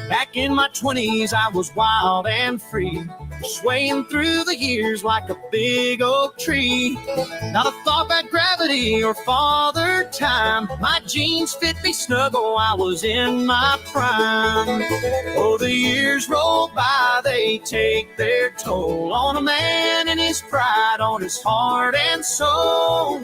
Back in my 20s, I was wild and free, swaying through the years like a big oak tree. Not a thought about gravity or father time. My jeans fit me snug, oh, I was in my prime. Oh, the years roll by, they take their toll on a man and his pride, on his heart and soul.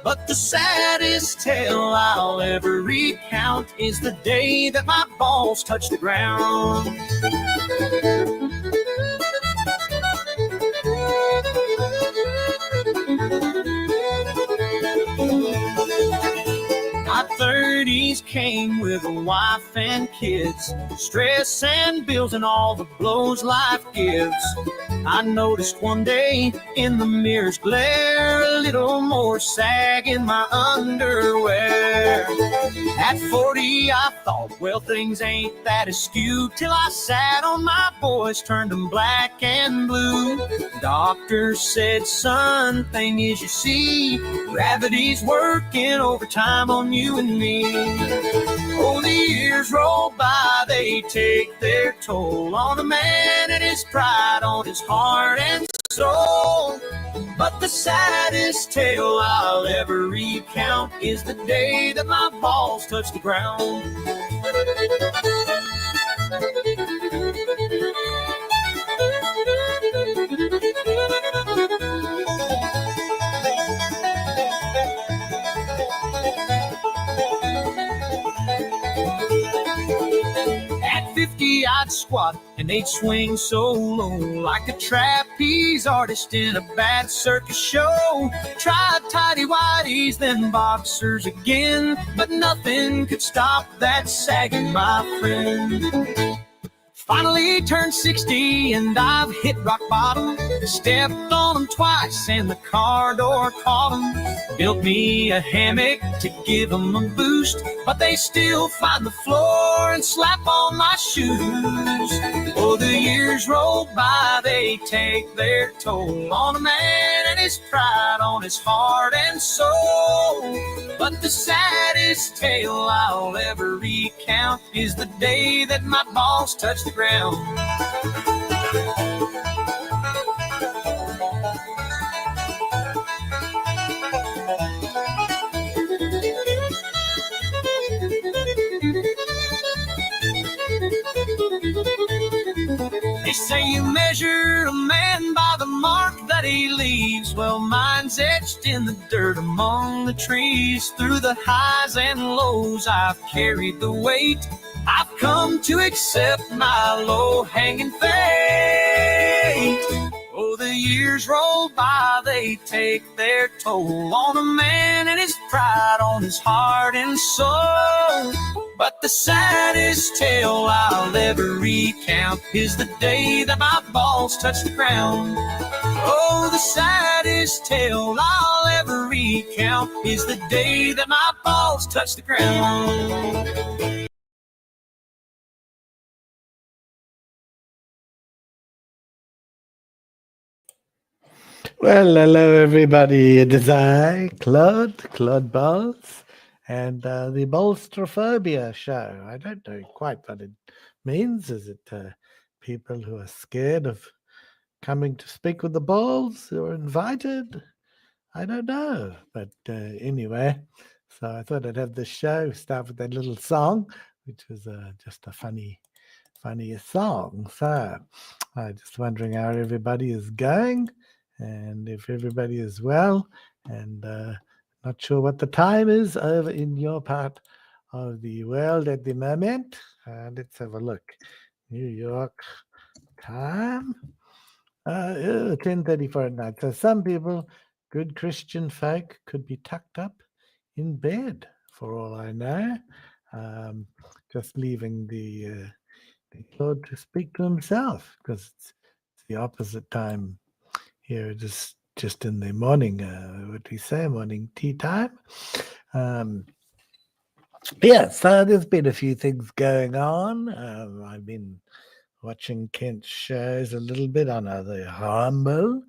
But the saddest tale I'll ever recount is the day that my balls touched the ground. My 30s came with a wife and kids, stress and bills and all the blows life gives. I noticed one day in the mirror's glare a little more sag in my underwear. At 40 I thought, well, things ain't that askew, till I sat on my boys, turned them black and blue. Doctor said, son, thing is, you see, gravity's working overtime on you and me. Oh, the years roll by, they take their toll on a man and his pride, on his heart and soul. But the saddest tale I'll ever recount is the day that my balls touched the ground. At 50 I'd squat and they'd swing so low, like a trapeze artist in a bad circus show. Tried tighty whities, then boxers again, but nothing could stop that sagging, my friend. Finally turned 60 and I've hit rock bottom. Stepped on them twice and the car door caught them. Built me a hammock to give them a boost, but they still find the floor and slap on my shoes. Oh, the years roll by, they take their toll on a man and his pride, on his heart and soul. But the saddest tale I'll ever recount is the day that my balls touched the ground. They say you measure a man by the mark that he leaves. Well, mine's etched in the dirt among the trees. Through the highs and lows, I've carried the weight. I've come to accept my low-hanging fate. Oh, the years roll by, they take their toll on a man and his pride, on his heart and soul. But the saddest tale I'll ever recount is the day that my balls touched the ground. Oh, the saddest tale I'll ever recount is the day that my balls touched the ground. Well, hello everybody. It is I, Claude Bowles, and the Bawlestrophobia show. I don't know quite what it means. Is it people who are scared of coming to speak with the balls who are invited? I don't know. But anyway, so I thought I'd have this show start with that little song, which was just a funny song. So I'm just wondering how everybody is going. And if everybody is well, and not sure what the time is over in your part of the world at the moment. Let's have a look. New York time, 10:34 at night. So some people, good Christian folk, could be tucked up in bed, for all I know, just leaving the Lord to speak to himself, because it's the opposite time. Here it is just in the morning, what do we say, morning tea time. Yeah, so there's been a few things going on. I've been watching Kent's shows a little bit on the Humble,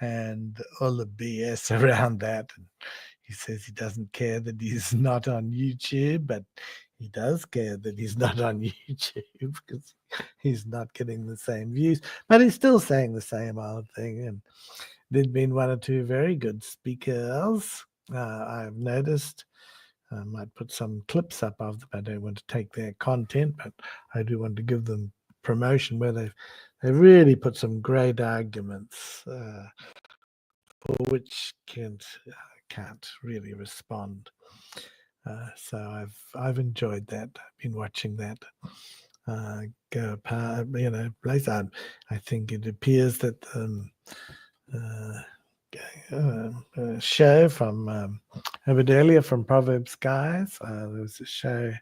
and all the BS around that. And he says he doesn't care that he's not on YouTube, but he does care that he's not on YouTube because he's not getting the same views. But he's still saying the same old thing. And there'd been one or two very good speakers. I've noticed. I might put some clips up of them. I don't want to take their content, but I do want to give them promotion where they've really put some great arguments for which can't really respond. So I've enjoyed that. I've been watching that go apart. Place. I think it appears that show from a bit earlier from Proverbs Guys. There was a show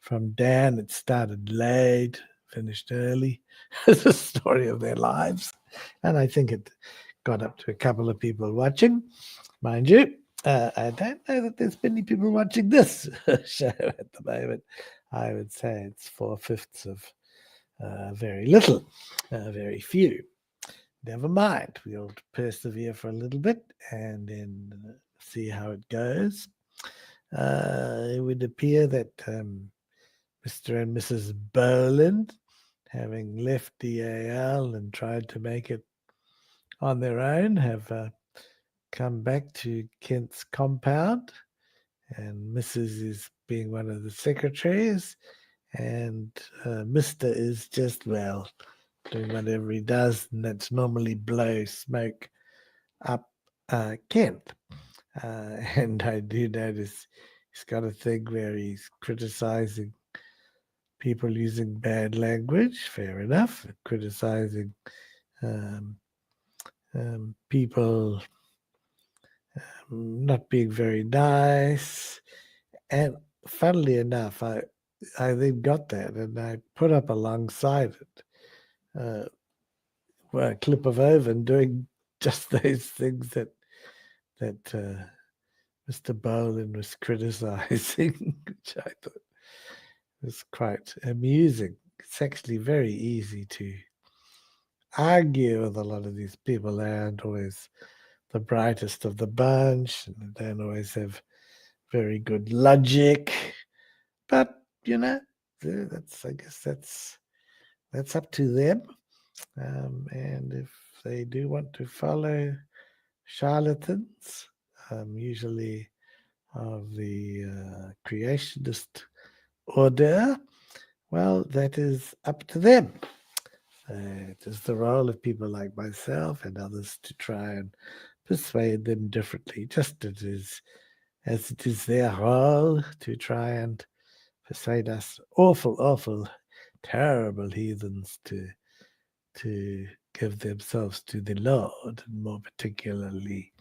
from Dan. It started late, finished early. It's a story of their lives, and I think it got up to a couple of people watching. Mind you, I don't know that there's many people watching this show at the moment. I would say it's 4/5 of very little, very few. Never mind. We'll persevere for a little bit and then see how it goes. It would appear that Mr. and Mrs. Boland, having left DAL and tried to make it on their own, have come back to Kent's compound, and Mrs. is being one of the secretaries, and Mr. is just, well, doing whatever he does, and that's normally blow smoke up Kent. And I do notice he's got a thing where he's criticizing people using bad language, fair enough, criticizing people not being very nice. And funnily enough, I then got that and I put up alongside it a clip of Owen doing just those things that Mr. Boland was criticizing, which I thought was quite amusing. It's actually very easy to argue with a lot of these people. They aren't always the brightest of the bunch, and they don't always have very good logic. But I guess that's up to them. And if they do want to follow charlatans, usually of the creationist order, well, that is up to them. It is the role of people like myself and others to try and persuade them differently, just as it is their role to try and persuade us awful, terrible heathens to give themselves to the Lord, and more particularly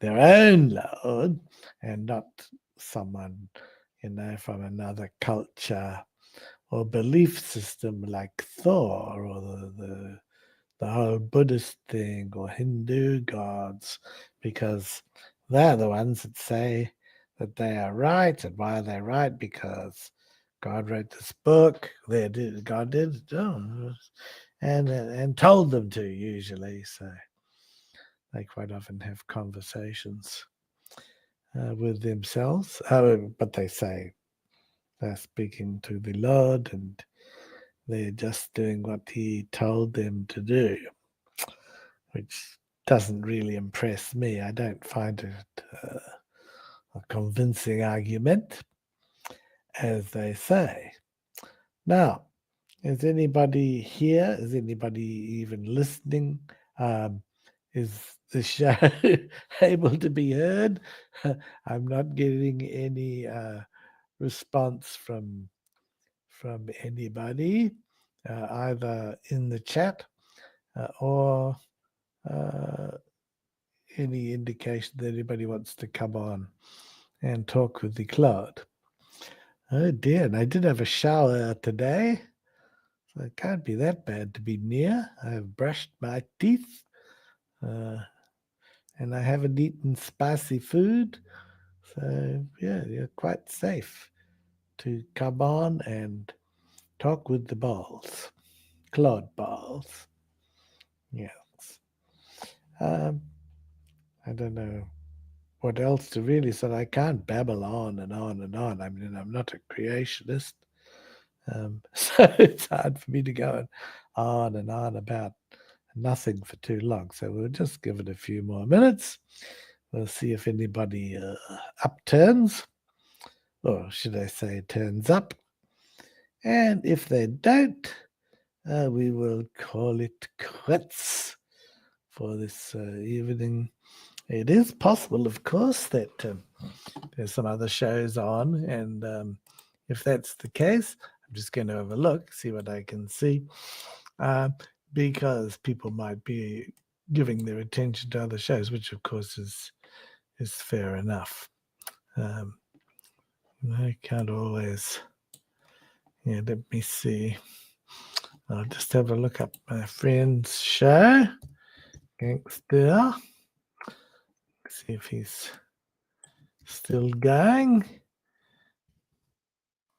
their own Lord, and not someone, from another culture or belief system like Thor or the whole Buddhist thing or Hindu gods, because they're the ones that say that they are right. And why are they right? Because God wrote this book. God did, and told them to, usually. So they quite often have conversations with themselves. But they say they're speaking to the Lord and they're just doing what he told them to do, which doesn't really impress me. I don't find it a convincing argument, as they say. Now, is anybody here? Is anybody even listening? Is the show able to be heard? I'm not getting any response from anybody, either in the chat or any indication that anybody wants to come on and talk with the cloud. Oh dear, and I did have a shower today, so it can't be that bad to be near. I've brushed my teeth, and I haven't eaten spicy food, so yeah, you're quite safe to come on and talk with the balls, cloud balls. Yes. Um, I don't know what else to really say. I can't babble on and on and on. I mean, I'm not a creationist. So it's hard for me to go on and on about nothing for too long. So we'll just give it a few more minutes. We'll see if anybody upturns, or should I say, turns up. And if they don't, we will call it quits for this evening. It is possible, of course, that there's some other shows on, and if that's the case, I'm just going to have a look, see what I can see, because people might be giving their attention to other shows, which of course is fair enough. I can't always. Yeah, let me see. I'll just have a look up my friend's show, Gangster. See if he's still going,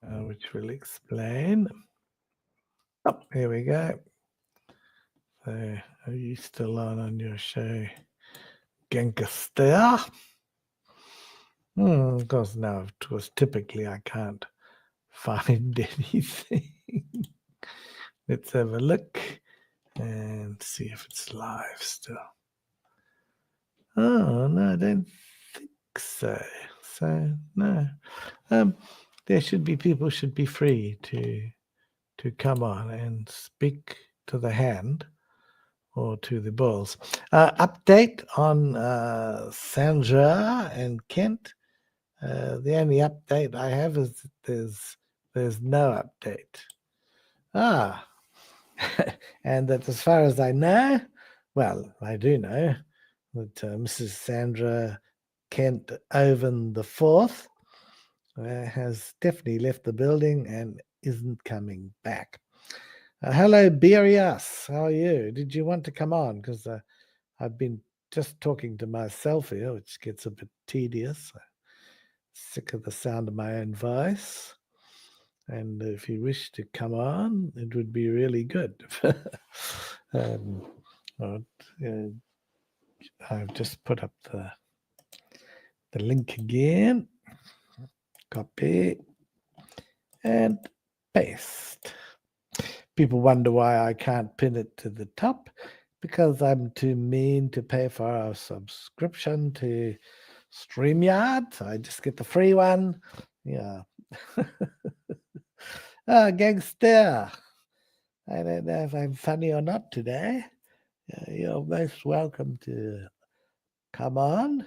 which will explain. Oh, here we go. So, are you still on your show, Gangster? Of course, no. Of course, typically I can't find anything. Let's have a look and see if it's live still. Oh no, I don't think so. So no. There should be people should be free to come on and speak to the hand or to the balls. Update on Sandra and Kent. The only update I have is that there's no update. And that as far as I know, well, I do know that Mrs. Sandra Kent Oven the Fourth has definitely left the building and isn't coming back. Hello, Berias. How are you? Did you want to come on? Because I've been just talking to myself here, which gets a bit tedious. Sick of the sound of my own voice. And if you wish to come on, it would be really good. I've just put up the link again. Copy and paste. People wonder why I can't pin it to the top, because I'm too mean to pay for a subscription to StreamYard. I just get the free one. Yeah. Gangster. I don't know if I'm funny or not today. You're most welcome to come on.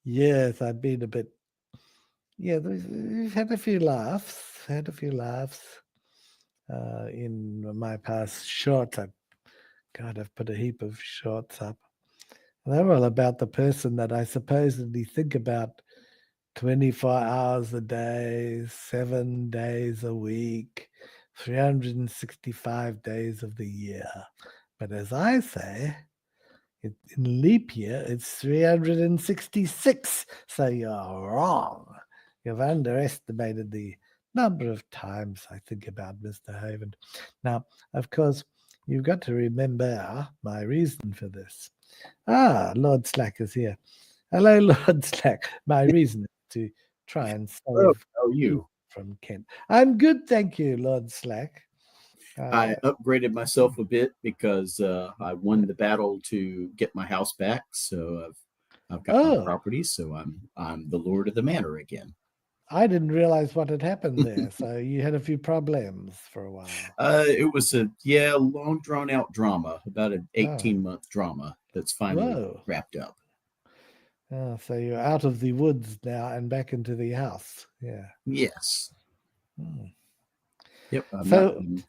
Yes, I've been a bit. Yeah, we've had a few laughs. In my past shorts. I've put a heap of shorts up. They're all about the person that I supposedly think about 24 hours a day, 7 days a week, 365 days of the year. But as I say, in leap year, it's 366. So you're wrong. You've underestimated the number of times I think about Mr. Hovind. Now, of course, you've got to remember my reason for this. Lord Slack is here. Hello, Lord Slack. My reason is to try and save How are you? from Kent. I'm good, thank you, Lord Slack. I upgraded myself a bit because I won the battle to get my house back. So I've got my property. So I'm the lord of the manor again. I didn't realize what had happened there. So you had a few problems for a while. It was a long drawn out drama, about an 18-month drama that's finally wrapped up. So you're out of the woods now and back into the house. Yeah. Yes. Yep. I'm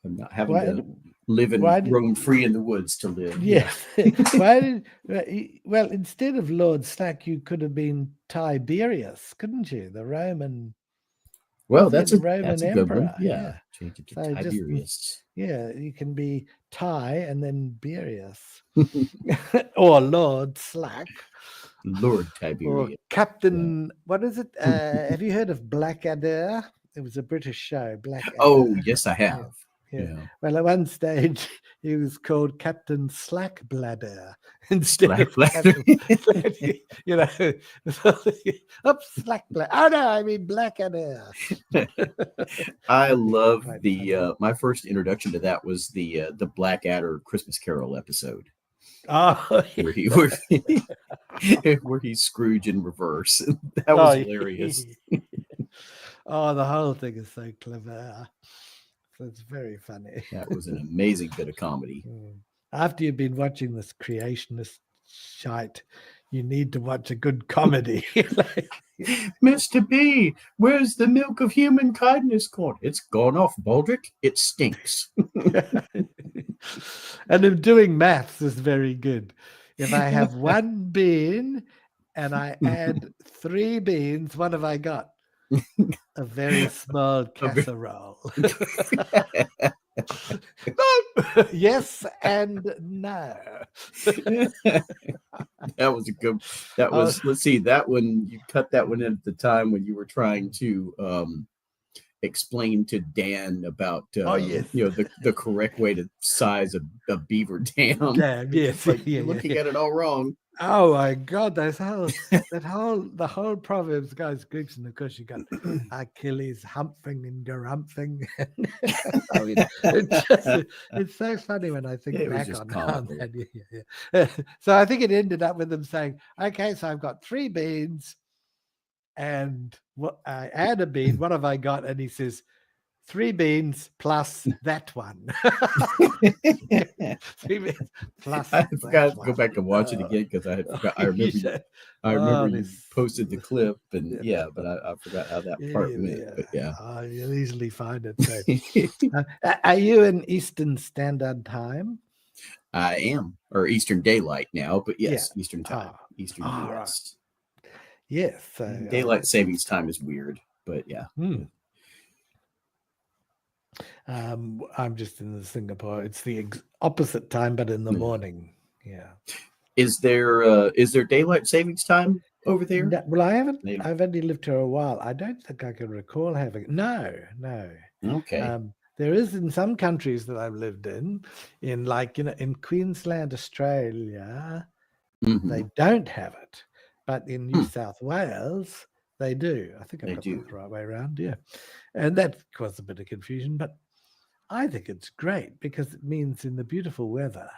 not having to live and roam free in the woods to live. Yes. Well, instead of Lord Slack, you could have been Tiberius, couldn't you? The Roman. Well, that's a good one. Yeah. Change it to so Tiberius. You can be Ty and then Berius. Or Lord Slack. Lord Tiberius. Or Captain, what is it? Have you heard of Blackadder? It was a British show, Blackadder. Oh, yes, I have. Yeah. Well, at one stage, he was called Captain Slackbladder instead of Slackbladder. Captain, you know, oops, Slackbladder. Oh, no, I mean Blackadder. I That'd be love quite the funny. my first introduction to that was the Blackadder Christmas Carol episode Oh, where he yeah. where he's Scrooge in reverse. That was Oh, hilarious. oh, the whole thing is so clever. So it's very funny. That was an amazing bit of comedy. After you've been watching this creationist shite, you need to watch a good comedy. Mr. B, where's the milk of human kindness gone? It's gone off, Baldric. It stinks. And in doing maths is very good. If I have one bean and I add 3 beans, what have I got? A very small casserole. No. Yes and no. That was a good. That was. Let's see. That one you cut that one in at the time when you were trying to explain to Dan about yes. the correct way to size a beaver dam. Damn, yes. Like you're looking at it all wrong. Oh my God, the whole Proverbs goes Greeks, and of course you got Achilles humping and garumphing. It's so funny when I think back on that. So I think it ended up with them saying, "Okay, so I've got 3 beans, and what I add a bean. What have I got?" And he says, 3 beans plus that one. 3 beans plus I forgot to go back and watch it again because I had forgot. I remember you posted the clip, and but I forgot how that part went. But you'll easily find it. So. Are you in Eastern Standard Time? I am, or Eastern Daylight now, but yes, Eastern Time, Eastern US. Right. Yes. So, Daylight savings time is weird, but yeah. I'm just in Singapore. It's the opposite time, but in the morning. Yeah. Is there daylight savings time over there? No, well, I haven't. I've only lived here a while. I don't think I can recall having. No. Okay. There is in some countries that I've lived in in Queensland, Australia, they don't have it, but in New South Wales they do. I think I've got it the right way around. Yeah, and that caused a bit of confusion, but I think it's great because it means in the beautiful weather,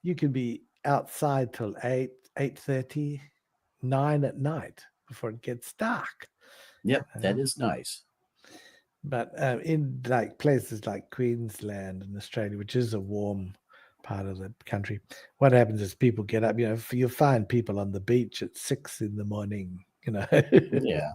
you can be outside till 8:30, 9 at night before it gets dark. Yep, that is nice. But in places like Queensland and Australia, which is a warm part of the country, what happens is people get up. You'll find people on the beach at 6 in the morning. Yeah.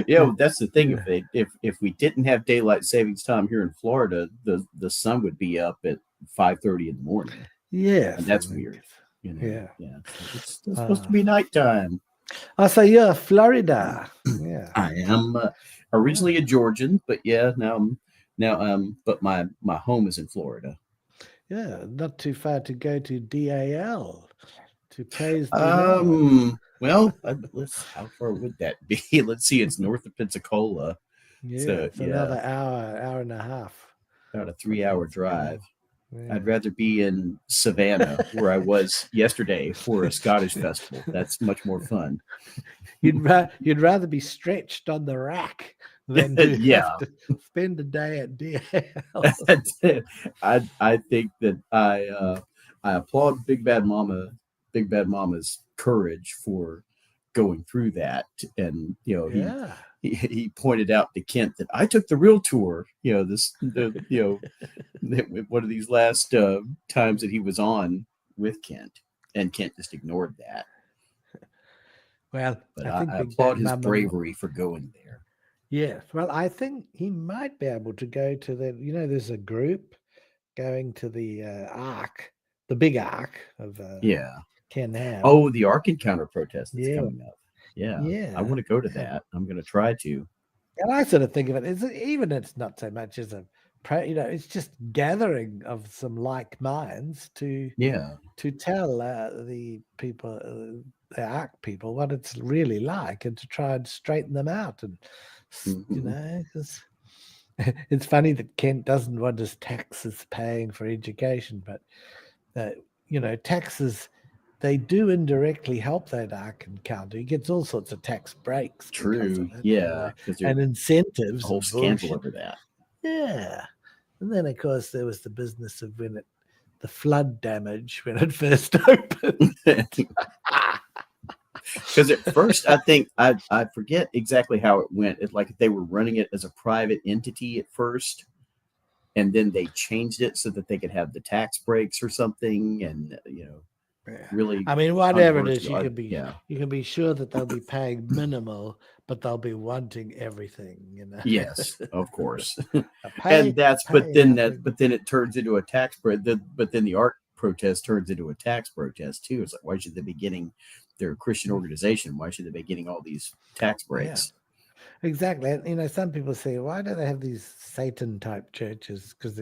Well, that's the thing. If we didn't have daylight savings time here in Florida, the sun would be up at 5:30 in the morning. Yeah, and that's weird. Yeah. It's supposed to be nighttime. So you're Florida. Yeah, I am originally a Georgian, but but my home is in Florida. Yeah, not too far to go to DAL to praise the Lord. Well, how far would that be? Let's see, it's north of Pensacola. Yeah, so, it's another hour and a half. About a 3-hour drive. Yeah. I'd rather be in Savannah, where I was yesterday for a Scottish festival. That's much more fun. You'd rather be stretched on the rack than to have to spend a day at DAL. I think that I applaud Big Bad Mama's courage for going through that, and he pointed out to Kent that I took the real tour. One of these last times that he was on with Kent, and Kent just ignored that. Well, but I applaud his bravery for going there. Yes, well, I think he might be able to go to there's a group going to the Ark, the big Ark of Ken Ham. Oh, the Ark Encounter protest that's coming up. Yeah. I want to go to that. I'm going to try to. And I sort of think of it as it's not so much as it's just gathering of some like minds to tell the people, the Ark people, what it's really like, and to try and straighten them out, and because It's funny that Kent doesn't want his taxes paying for education, but taxes, they do indirectly help that Arkin counter. He gets all sorts of tax breaks because True. of it, Yeah. Because there's and a incentives whole and scandal bullshit. over that. Yeah, and then of course there was the business of the flood damage when it first opened. Because at first, I think I forget exactly how it went. It's like they were running it as a private entity at first, and then they changed it so that they could have the tax breaks or something, and Yeah. really I mean, whatever it is, controversial. you can be sure that they'll be paying minimal, but they'll be wanting everything. Yes, of course. Pay, And that's pay nothing. but then it turns into a tax but then the art protest turns into a tax protest too. It's like, why should they be getting, their Christian organization, why should they be getting all these tax breaks? Exactly. And, some people say, why do they have these Satan type churches? Because,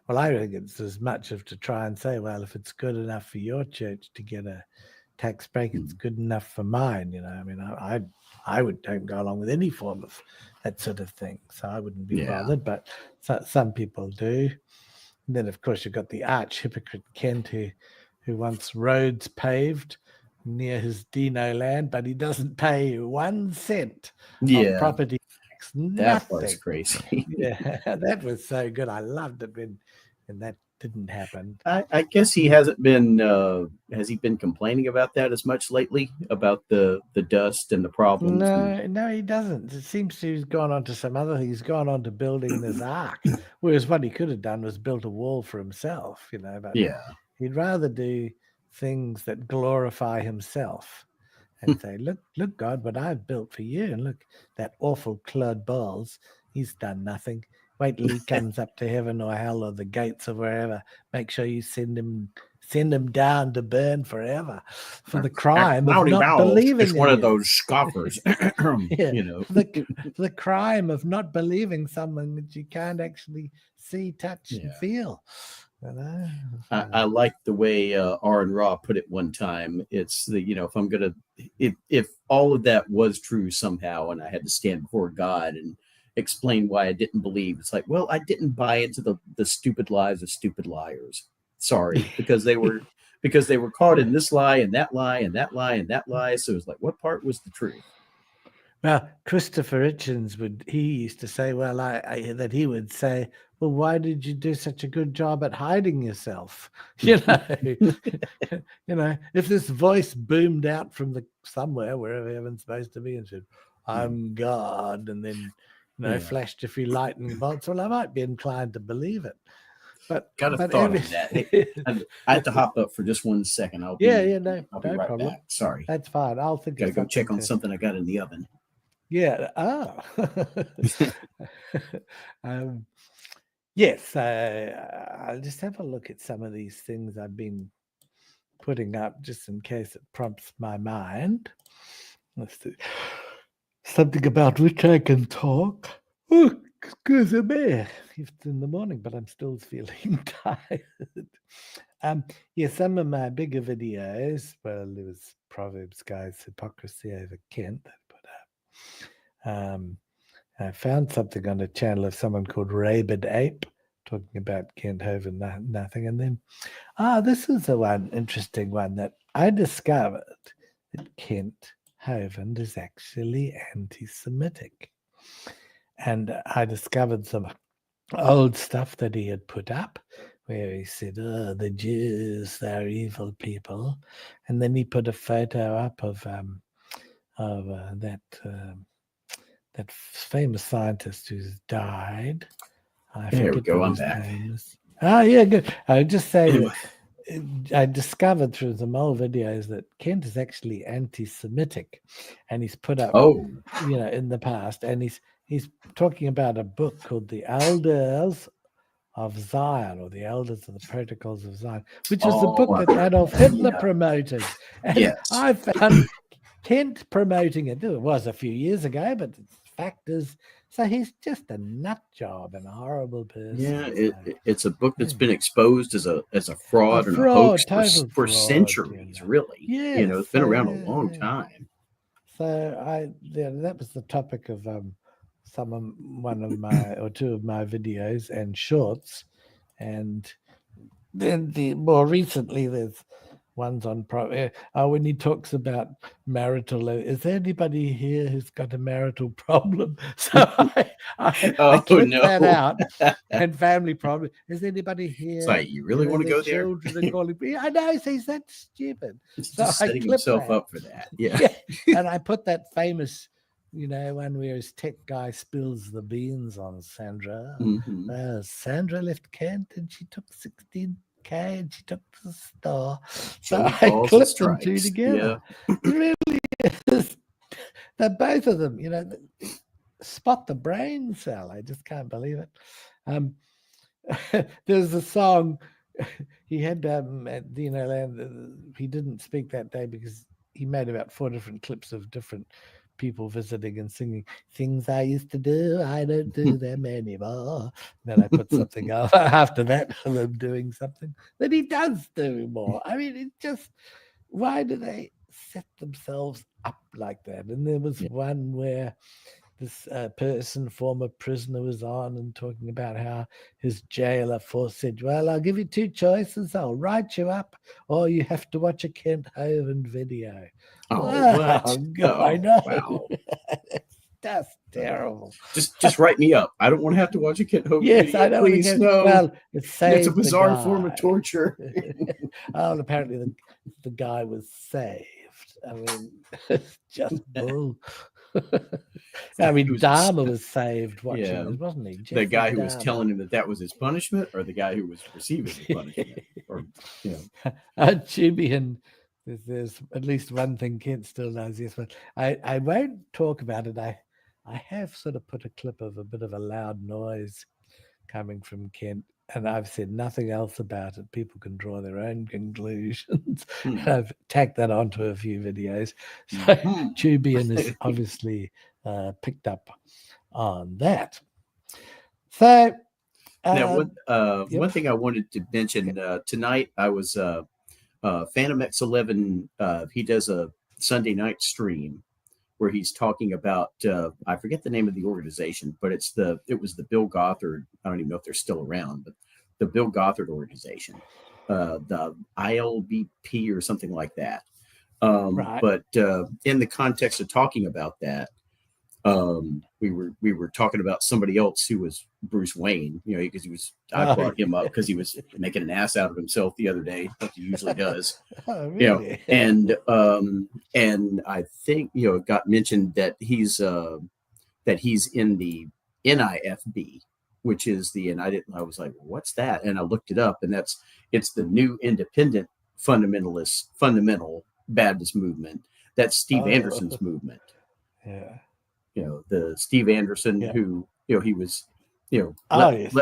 well, I think it's as much of to try and say, well, if it's good enough for your church to get a tax break, it's good enough for mine. I mean, I don't go along with any form of that sort of thing, so I wouldn't be bothered. But some people do. And then, of course, you've got the arch hypocrite Kent who wants roads paved near his Dino land, but he doesn't pay 1 cent of property tax. That part's Nothing. crazy. Yeah, that was so good. I loved it when that didn't happen. I guess he hasn't been. Has he been complaining about that as much lately? About the dust and the problems? No, he doesn't. It seems to he's gone on to some other thing. He's gone on to building this ark, whereas what he could have done was built a wall for himself. But he'd rather do things that glorify himself and say, look, God, what I've built for you, and look, that awful Claude Bowles, he's done nothing. Wait till he comes up to heaven or hell or the gates or wherever. Make sure you send him down to burn forever for the crime of not believing. It's one of those scoffers. The crime of not believing someone that you can't actually see, touch, and feel. I like the way R and Raw put it one time. It's if all of that was true somehow, and I had to stand before God and explain why I didn't believe, it's like, well, I didn't buy into the stupid lies of stupid liars. Sorry, because they were caught in this lie and that lie and that lie and that lie. So it's like, what part was the truth? Well, Christopher Hitchens used to say, well, that he would say, well, why did you do such a good job at hiding yourself? If this voice boomed out from somewhere, wherever heaven's supposed to be, and said, I'm God, and then, flashed a few lightning bolts, well, I might be inclined to believe it. But got a thought on that. Hey, I have to hop up for just 1 second. I'll be right problem. back. Sorry. That's fine. I'll think. Gotta go check on something I got in the oven. Yeah. Yes. I'll just have a look at some of these things I've been putting up, just in case it prompts my mind. Let's see. Something about which I can talk. Oh, excuse me. It's in the morning, but I'm still feeling tired. Some of my bigger videos, well, there was Proverbs Guys, Hypocrisy over Kent that I put up. I found something on a channel of someone called Rabid Ape talking about Kent Hovind nothing. And then, this is the interesting one that I discovered, that Kent Hovind is actually anti-Semitic. And I discovered some old stuff that he had put up where he said, the Jews, they're evil people. And then he put a photo up of that famous scientist who's died. There we go. I'm back. Yeah, good. I would just say that I discovered through some old videos that Kent is actually anti-Semitic, and he's put up, in the past, and he's talking about a book called The Elders of Zion, or The Elders of the Protocols of Zion, which is the book that Adolf Hitler promoted. And I found Kent promoting it. It was a few years ago, but the fact is, so he's just a nut job and a horrible person. Yeah, it's a book that's been exposed as a fraud and a hoax for centuries, really. Yeah, it's been around a long time. So that was the topic of one of my or two of my videos and shorts, and then more recently there's ones on when he talks about marital. Is there anybody here who's got a marital problem? So I clipped that out. And family problem. Is anybody here? It's like, you really want to go there? Children are calling me. I know, he's that stupid. It's just setting himself up for that. Yeah. And I put that famous, one where his tech guy spills the beans on Sandra. Mm-hmm. Sandra left Kent and she took 16K and she took to the store. So I clipped them two together. Yeah. It really is. They're both of them, spot the brain cell. I just can't believe it. There's a song he had at Land. He didn't speak that day because he made about 4 different clips of different people visiting and singing things I used to do. I don't do them anymore. Then I put something else after that of them doing something that he does do more. I mean, it just, why do they set themselves up like that? And there was one where this former prisoner, was on and talking about how his jailer said, well, I'll give you 2 choices. I'll write you up, or you have to watch a Kent Hovind video. Oh, God, I know. Wow. That's terrible. Just write me up. I don't want to have to watch a Kent Hovind yes, video. I don't Please, no. Well, it's a bizarre form of torture. And apparently the guy was saved. I mean, it's just bull. I mean, Dharma was saved watching this, wasn't he? The guy who was telling him that was his punishment, or the guy who was receiving the punishment? Or, Jubian, there's at least one thing Kent still knows, yes, but I won't talk about it. I have sort of put a clip of a bit of a loud noise coming from Kent, and I've said nothing else about it. People can draw their own conclusions. I've tacked that onto a few videos. So Tubian is obviously picked up on that. So now, one thing I wanted to mention tonight, I was Phantom X11. He does a Sunday night stream where he's talking about I forget the name of the organization, but it was the Bill Gothard. I don't even know if they're still around, but the Bill Gothard organization, the ILBP or something like that. Right. But in the context of talking about that, we were talking about somebody else who was Bruce Wayne, because I brought him up because he was making an ass out of himself the other day, like he usually does. Oh, really? And I think it got mentioned that he's in the NIFB, which is I was like, what's that? And I looked it up, and it's the New Independent Fundamental Baptist Movement. That's Steve Anderson's movement. Yeah. The Steve Anderson who, he was, Kent Hovind,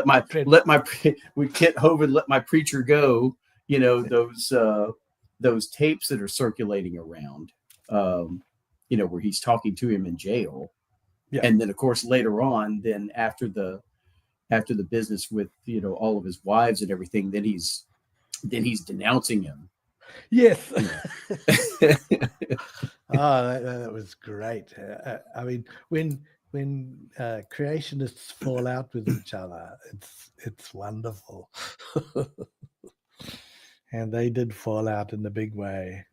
let my preacher go, those tapes that are circulating around, where he's talking to him in jail. Yeah. And then of course, later on, then after the business with, all of his wives and everything, then he's denouncing him. Yes. That was great. I mean, when creationists fall out with each other, it's wonderful. And they did fall out in a big way.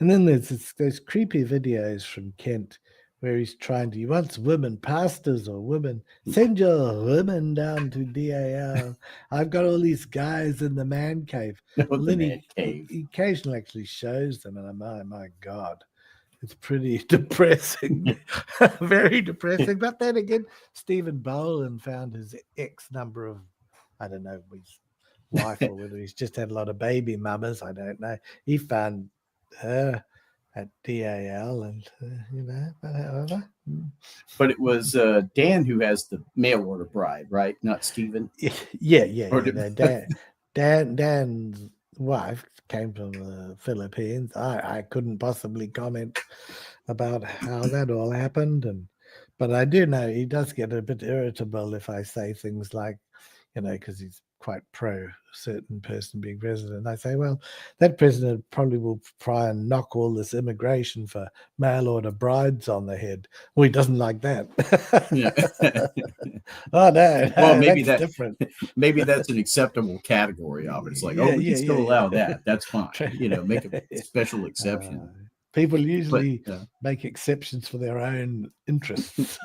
And then there's those creepy videos from Kent where he wants women pastors or women. Send your women down to DAL. I've got all these guys in the man cave. And then he occasionally actually shows them, and my God, it's pretty depressing, very depressing. But then again, Stephen Boland found his X number of, I don't know, his wife or whether he's just had a lot of baby mamas. I don't know. He found her at DAL, and but however. But it was Dan who has the mail order bride, right? Not Stephen. Yeah. Dan's wife came from the Philippines. I couldn't possibly comment about how that all happened, but I do know he does get a bit irritable if I say things like, because he's quite pro certain person being president. I say, well, that president probably will try and knock all this immigration for mail order brides on the head. Well, he doesn't like that. Oh no, well, maybe that's that different. Maybe that's an acceptable category of it. It's like, we can still allow that. That's fine. Make a special exception. People usually make exceptions for their own interests.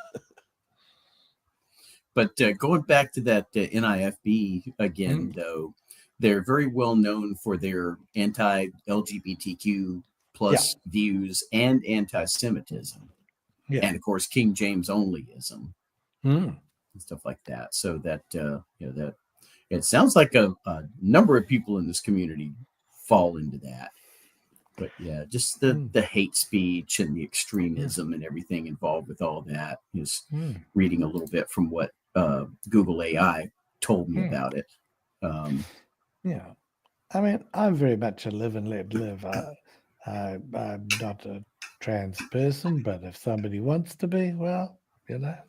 But going back to that NIFB again, though, they're very well known for their anti-LGBTQ plus views and anti-Semitism. Yeah. And of course, King James onlyism and stuff like that. So that, that it sounds like a number of people in this community fall into that. But yeah, just the hate speech and the extremism and everything involved with all that. Just reading a little bit from what Google AI told me about it. Yeah, I mean, I'm very much a live and let live. I'm not a trans person, but if somebody wants to be, well,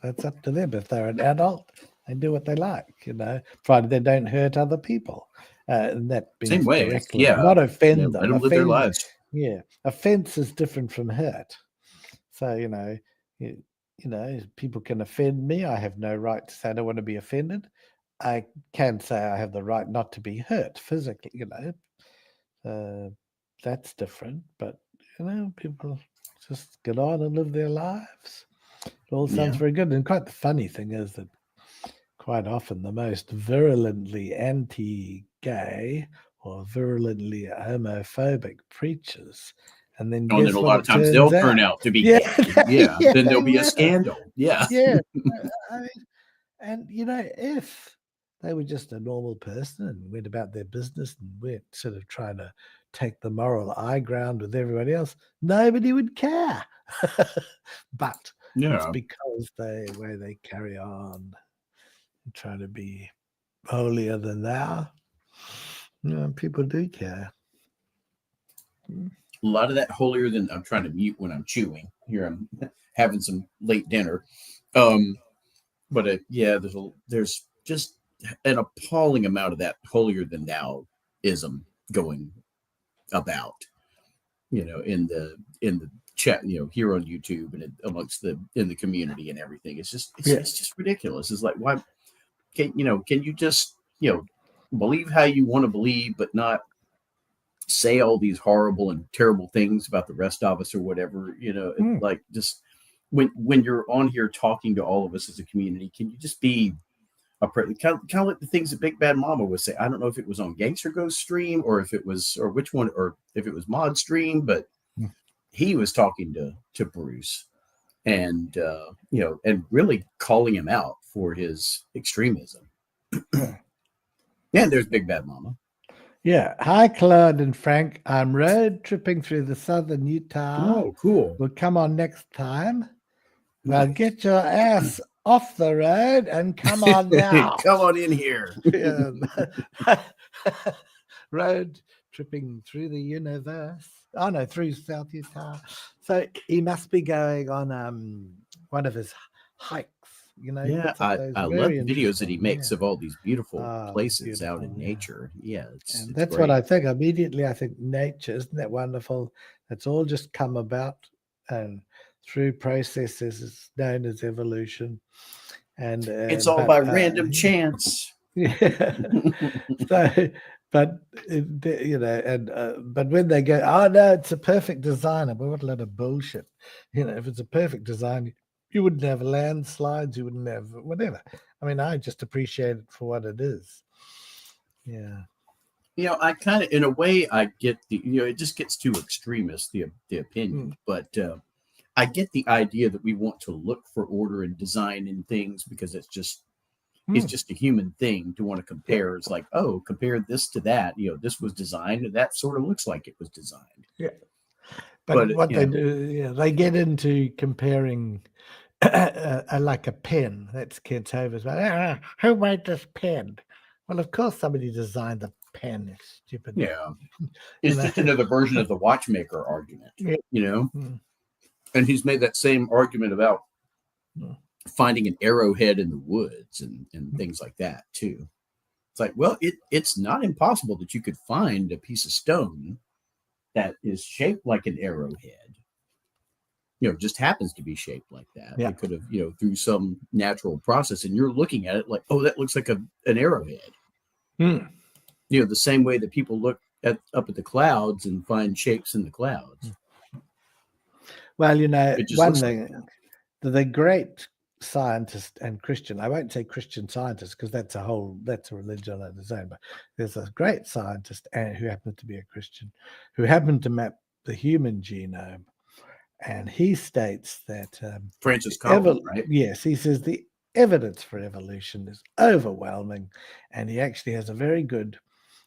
that's up to them. If they're an adult, they do what they like, provided they don't hurt other people. And that means same way, directly, not offend them. Let them live their lives. Yeah, offense is different from hurt. So people can offend me. I have no right to say I don't want to be offended. I can say I have the right not to be hurt physically. That's different. But people just get on and live their lives. It all sounds very good. And quite the funny thing is that quite often the most virulently anti-gay or virulently homophobic preachers, and then and a lot of times they'll turn out to be gay. Then there'll be a scandal. And if they were just a normal person and went about their business and weren't sort of trying to take the moral high ground with everybody else, nobody would care. But it's because the way they carry on and try to be holier than thou, people do care. A lot of that holier than, I'm trying to mute when I'm chewing. Here I'm having some late dinner. But there's just an appalling amount of that holier than thou-ism going about, in the chat, here on YouTube and amongst in the community and everything. It's just ridiculous. It's like, why can you just, believe how you want to believe, but not say all these horrible and terrible things about the rest of us or whatever, like just when you're on here talking to all of us as a community, can you just be kind of like the things that Big Bad Mama would say? I don't know if it was on Gangster Ghost stream or if it was, or which one, or if it was Mod stream, but he was talking to Bruce and, and really calling him out for his extremism. And there's Big Bad Mama. Yeah. Hi, Claude and Frank. I'm road tripping through the southern Utah. Oh, cool. We'll come on next time. Well, get your ass off the road and come on now. Come on in here. Road tripping through the universe. Oh, no, through South Utah. So he must be going on one of his hikes. I love the videos that he makes of all these beautiful places out in nature. Yeah, that's great. What I think. Immediately, I think nature, isn't that wonderful? That's all just come about and through processes known as evolution. And it's all by random chance. Yeah. But when they go, oh no, it's a perfect design. What a lot of bullshit. If it's a perfect design, you wouldn't have landslides, you wouldn't have whatever. I mean, I just appreciate it for what it is. Yeah. I kind of, in a way, I get it just gets too extremist, the opinion. But I get the idea that we want to look for order and design in things because it's just a human thing to want to compare. It's like, oh, compare this to that. This was designed and that sort of looks like it was designed. Yeah. But what they do, they get into comparing like a pen. That's Kent Hovind. Who made this pen? Well, of course somebody designed the pen. It's stupid. Yeah. It's just another version of the watchmaker argument, And he's made that same argument about finding an arrowhead in the woods and things like that too. It's It's like, well, it's not impossible that you could find a piece of stone that is shaped like an arrowhead. Just happens to be shaped like that. Yeah. It could have, through some natural process, and you're looking at it like, oh, that looks like an arrowhead. The same way that people look up at the clouds and find shapes in the clouds. Well, one thing, like the great scientist and Christian, I won't say Christian scientist because that's a religion on its own, but there's a great scientist who happened to be a Christian, who happened to map the human genome. And he states that Francis Collins, right? Yes, he says the evidence for evolution is overwhelming, and he actually has a very good.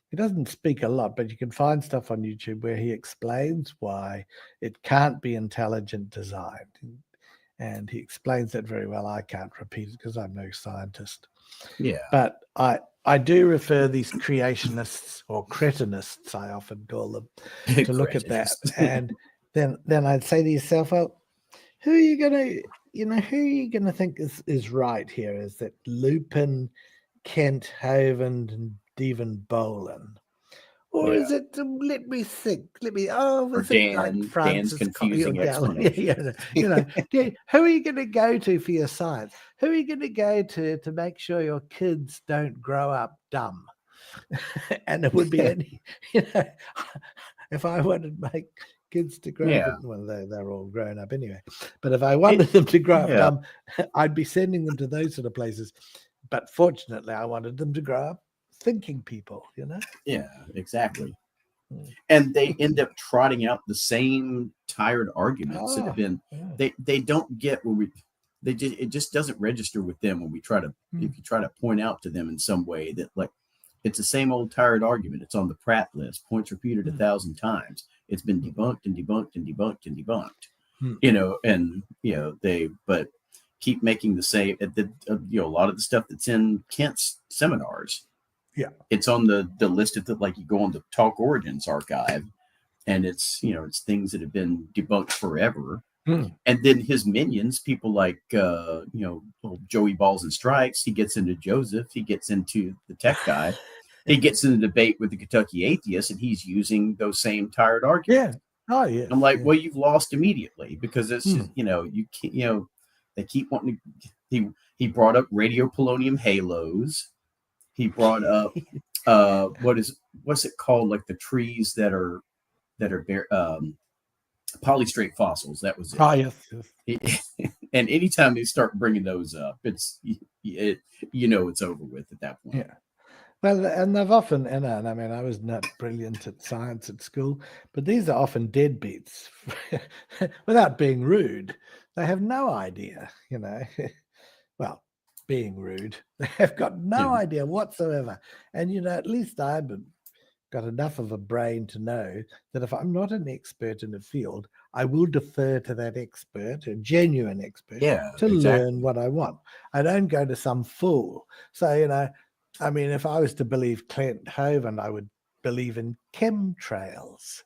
He doesn't speak a lot, but you can find stuff on YouTube where he explains why it can't be intelligent design, and he explains that very well. I can't repeat it because I'm no scientist. Yeah, but I do refer these creationists or cretinists, I often call them, to look at that and. Then I'd say to yourself, well, who are you gonna think is right here? Is that Lupin, Kent, Hovind, and Stephen Boland? Or is it, let me think, was it like Francis Dan's confusing explanation. Who are you going to go to for your science? Who are you going to go to make sure your kids don't grow up dumb? And it would be if I wanted to make kids to grow up, well, they're all grown up anyway. But if I wanted them to grow up dumb, I'd be sending them to those sort of places. But fortunately, I wanted them to grow up thinking people, Yeah, exactly. And they end up trotting out the same tired arguments that have been. They don't get what it just doesn't register with them when we try to if you try to point out to them in some way that like it's the same old tired argument. It's on the Pratt list, points repeated 1,000 times. It's been debunked and debunked and debunked and debunked. They keep making the same. A lot of the stuff that's in Kent's seminars. Yeah, it's on the list of like you go on the Talk Origins archive, and it's it's things that have been debunked forever. And then his minions, people like Joey Balls and Strikes. He gets into Joseph. He gets into the tech guy. He gets in a debate with the Kentucky atheist, and he's using those same tired arguments. Yeah. Oh, yeah. I'm like, well, you've lost immediately because it's just, you can't, they keep wanting to. He brought up radio polonium halos. He brought up what's it called? Like the trees that are polystrate fossils. That was it. Oh, yes. And anytime they start bringing those up, it's it's over with at that point. Yeah. Well, and they've often, and I mean, I was not brilliant at science at school, but these are often deadbeats. Without being rude, they have no idea, Well, being rude, they have got no idea whatsoever. And, at least I've got enough of a brain to know that if I'm not an expert in a field, I will defer to that expert, a genuine expert, to learn what I want. I don't go to some fool. So, I mean, if I was to believe Clint Hovind, I would believe in chemtrails,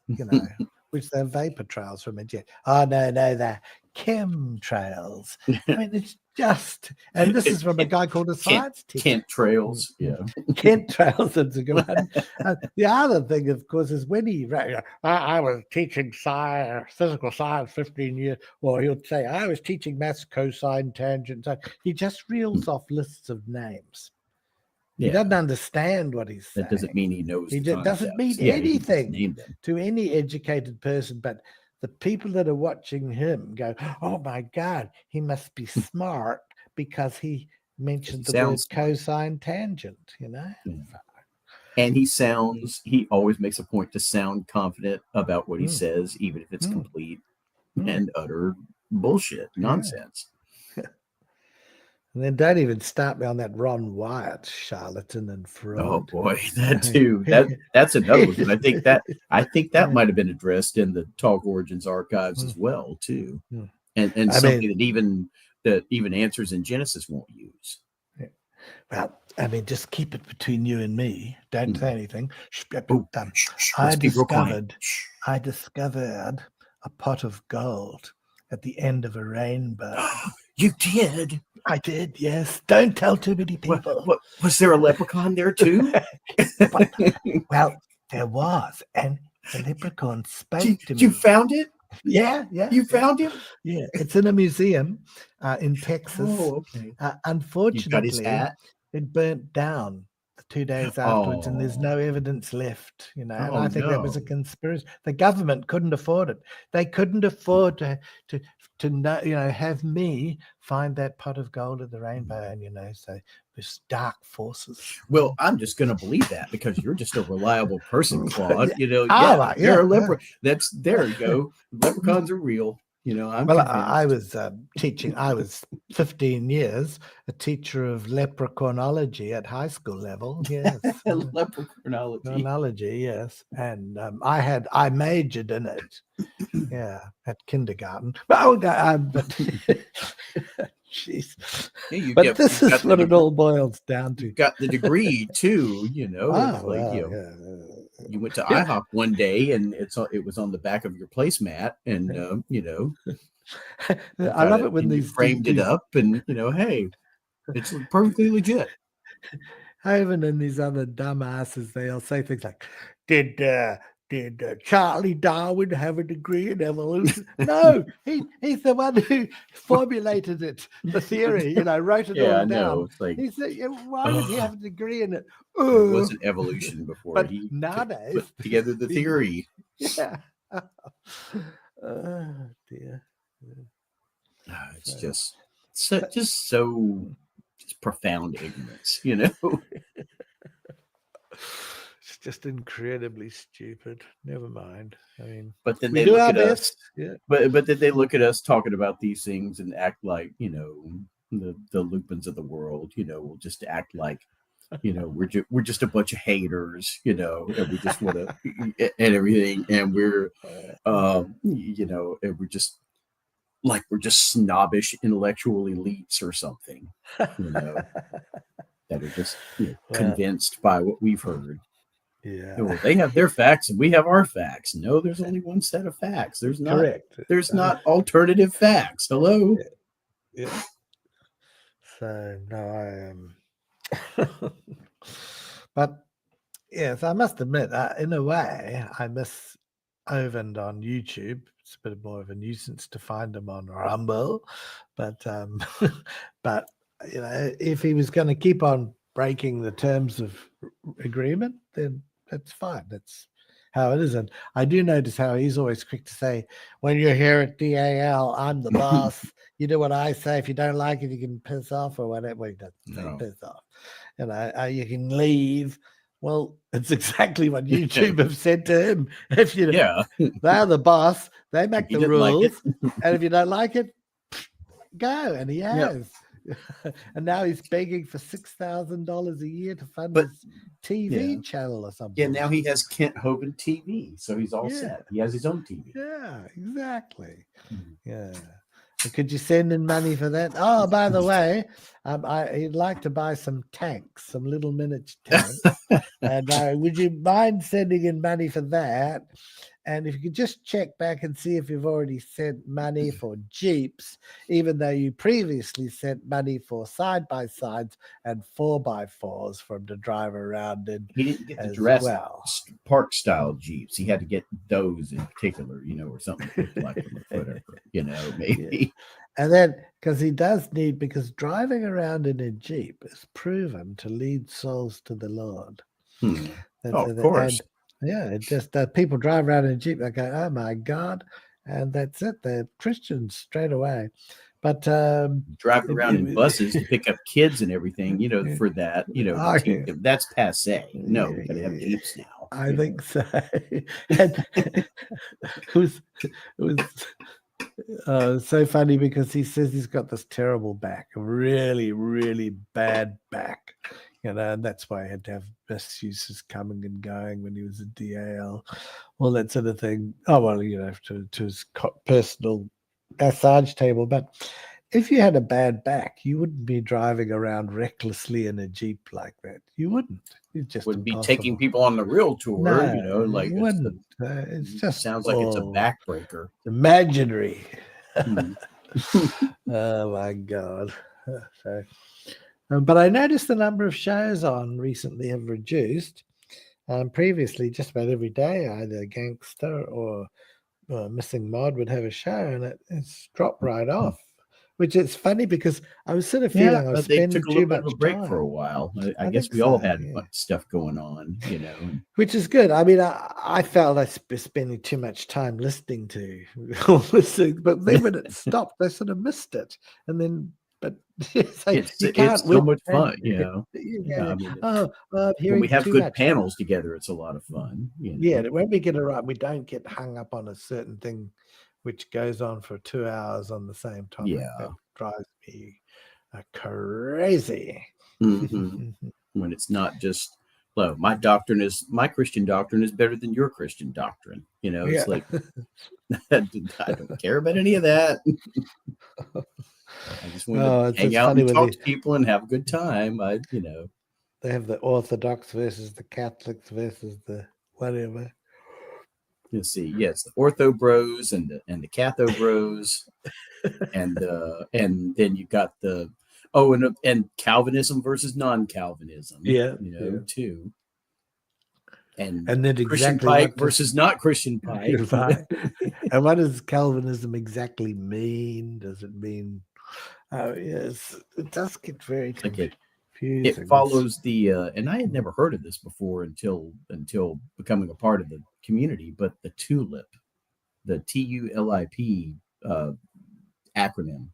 which they're vapor trails from a jet. Oh, no, they're chemtrails. I mean, it's just, and this is from a guy called a science teacher. Kent Trails, Kent Trails, that's a good one. The other thing, of course, is when he wrote, I was teaching physical science 15 years, or he would say, I was teaching maths, cosine, tangent. He just reels off lists of names. He doesn't understand what he's saying. That doesn't mean he knows. He doesn't mean anything to any educated person, but the people that are watching him go, oh my God, he must be smart because he mentioned the word cosine tangent, Yeah. And he always makes a point to sound confident about what he says, even if it's complete and utter bullshit, nonsense. And then don't even start me on that Ron Wyatt charlatan and fraud. Oh boy, that too. That's another one. I think that might have been addressed in the Talk Origins archives as well too, and something that even Answers in Genesis won't use. Yeah. Well, I mean, just keep it between you and me. Don't say anything. I discovered a pot of gold at the end of a rainbow. You did? I did, yes. Don't tell too many people. What was there a leprechaun there too? Well, there was, and the leprechaun spoke to me. You found it? Yeah. You found him? Yeah, it's in a museum in Texas. Oh, okay. Unfortunately, You got his hat? it burnt down 2 days afterwards, and there's no evidence left. And I think that was a conspiracy. The government couldn't afford it. They couldn't afford to know, have me find that pot of gold of the rainbow, and so this dark forces. Well, I'm just going to believe that because you're just a reliable person, Claude. You're a leprechaun. There you go. Leprechauns are real. I was teaching. I was 15 years a teacher of leprechaunology at high school level. Yes, leprechaunology. Yes, and I majored in it. Yeah, at kindergarten. But jeez. Yeah, but this is what it all boils down to. You got the degree too. You went to IHOP one day, and it was on the back of your placemat, and I love it when these framed it up, and hey, it's perfectly legit. Even in these other dumbasses, they'll say things like, Did Charlie Darwin have a degree in evolution? No, he's the one who formulated it, the theory, wrote it all down. No, it's like, he said, why would he have a degree in it? It wasn't evolution before but he nowadays put together the theory. Yeah. Oh, dear. It's just profound ignorance, It's just incredibly stupid. Never mind. I mean, but then they look at us. Yeah. But then they look at us talking about these things and act like the Lupins of the world. Will just act like we're just a bunch of haters. And we just want to and everything, and we're and we're just like we're just snobbish intellectual elites or something. That are just convinced by what we've heard. Yeah. Well, they have their facts and we have our facts. No, there's only one set of facts. There's not. Correct. There's not alternative facts. Hello. Yeah. So no, I but yes, I must admit, in a way, I miss Hovind on YouTube. It's a bit more of a nuisance to find him on Rumble, but if he was going to keep on breaking the terms of agreement, then that's fine. That's how it is. And I do notice how he's always quick to say, when you're here at DAL, I'm the boss. You do what I say. If you don't like it, you can piss off or whatever. Well, he doesn't say piss off. You can leave. Well, it's exactly what YouTube have said to him. If they're the boss, they make the rules. And if you don't like it, go. And he has. And now he's begging for $6,000 a year to fund his TV channel or something. Yeah, now he has Kent Hovind TV, so he's all set. He has his own TV. Yeah, exactly. Mm-hmm. Yeah. Could you send in money for that? Oh, by the way, he'd like to buy some tanks, some little miniature tanks. And would you mind sending in money for that? And if you could just check back and see if you've already sent money for Jeeps, even though you previously sent money for side-by-sides and 4x4s for him to drive around in. He didn't get the Jurassic Park-style Jeeps. He had to get those in particular, or something like them, whatever, maybe. Yeah. And then, because driving around in a Jeep is proven to lead souls to the Lord. Of course. It just people drive around in a Jeep. They go, oh my God, and that's it. They're Christians straight away. But driving around in buses to pick up kids and everything, for that, that's passe. No, we gotta have Jeeps now. I think so. And it was so funny because he says he's got this terrible back, a really, really bad back. And that's why he had to have misuses coming and going when he was at DAL, all that sort of thing. Oh, well, to his personal massage table. But if you had a bad back, you wouldn't be driving around recklessly in a Jeep like that. You wouldn't. It's just wouldn't impossible. Be taking people on the real tour. No, like you wouldn't. It's just sounds like it's a backbreaker. Imaginary. Oh my God. So, but I noticed the number of shows on recently have reduced. Previously, just about every day, either Gangster or Missing Mod would have a show, and it's dropped right off. Which is funny because I was sort of feeling I was they spending took a little too bit of much a break time. for a while. I guess think we all so, had yeah. stuff going on, you know. Which is good. I mean, I felt I was spending too much time listening to all this, but then when it stopped, I sort of missed it. And then, but it's like, you can't It's so win. much can fun, you you? know. You Yeah, go, I mean, I'm when hearing we have too good much. panels together, it's a lot of fun, you know. Yeah, when we get it right, we don't get hung up on a certain thing which goes on for 2 hours on the same topic. Yeah. That drives me crazy. Mhm. When it's not just, well, my Christian doctrine is better than your Christian doctrine. You know, it's Yeah. like I don't care about any of that. I just want to hang it's out funny and when talk to people and have a good time. they have the Orthodox versus the Catholics versus the whatever. Let's see. Yes, the Ortho Bros and the Catho Bros, and then you got the and Calvinism versus non-Calvinism. Yeah, too. And then Christian exactly Pike what versus not Christian Pike. right. And what does Calvinism exactly mean? Does it mean? Yes, it does get very confusing. It follows the and I had never heard of this before until becoming a part of the community, but the TULIP, the TULIP acronym.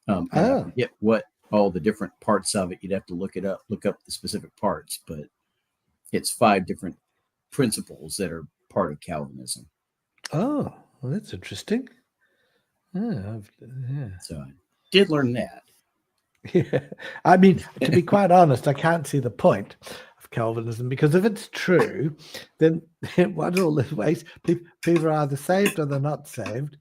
And I forget what all the different parts of it. You'd have to look up the specific parts, but it's 5 different principles that are part of Calvinism. Oh, well, that's interesting. Yeah. So I did learn that. Yeah. I mean, to be quite honest, I can't see the point of Calvinism, because if it's true, then what all this waste? People are either saved or they're not saved.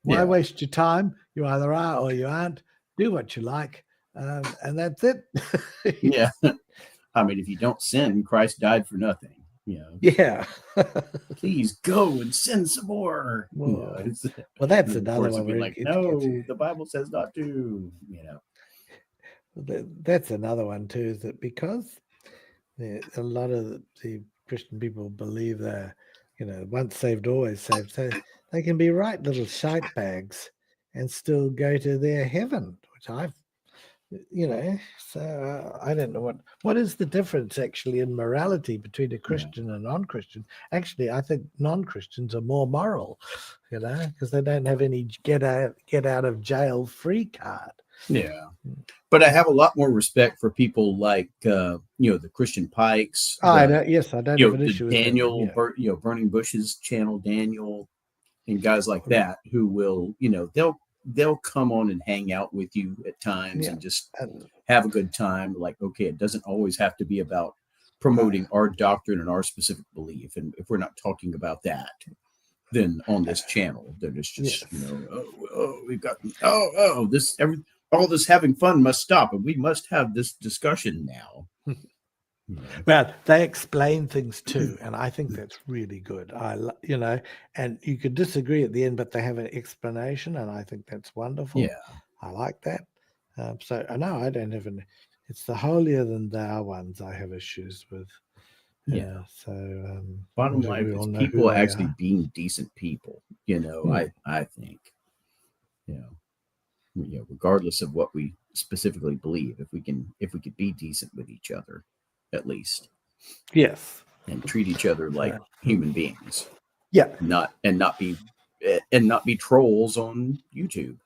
Why waste your time? You either are or you aren't. Do what you like, and that's it. Yeah. I mean, if you don't sin, Christ died for nothing. You know. Yeah. Please go and sin some more. Well, that's another one. Be like, no, the Bible says not to. You know. That's another one too. Is that because a lot of the Christian people believe they're, once saved, always saved. So they can be right little shite bags and still go to their heaven, which so I don't know what is the difference actually in morality between a Christian and non-Christian. Actually, I think non-Christians are more moral, because they don't have any get out of jail free card. Yeah. But I have a lot more respect for people like the Christian Pikes. I don't have an issue with Daniel, that. Burning Bushes channel, Daniel, and guys like that who will, they'll come on and hang out with you at times and just have a good time. Like, okay, it doesn't always have to be about promoting our doctrine and our specific belief. And if we're not talking about that, then on this channel, then it's just, we've got, all this having fun must stop, and we must have this discussion now. Well, they explain things too, and I think that's really good. And you could disagree at the end, but they have an explanation, and I think that's wonderful. Yeah, I like that. So no, I don't have any. It's the holier than thou ones I have issues with. Yeah. So bottom line is people actually being decent people. I think. Regardless of what we specifically believe, if we could be decent with each other, at least, yes, and treat each other like human beings, not be trolls on YouTube.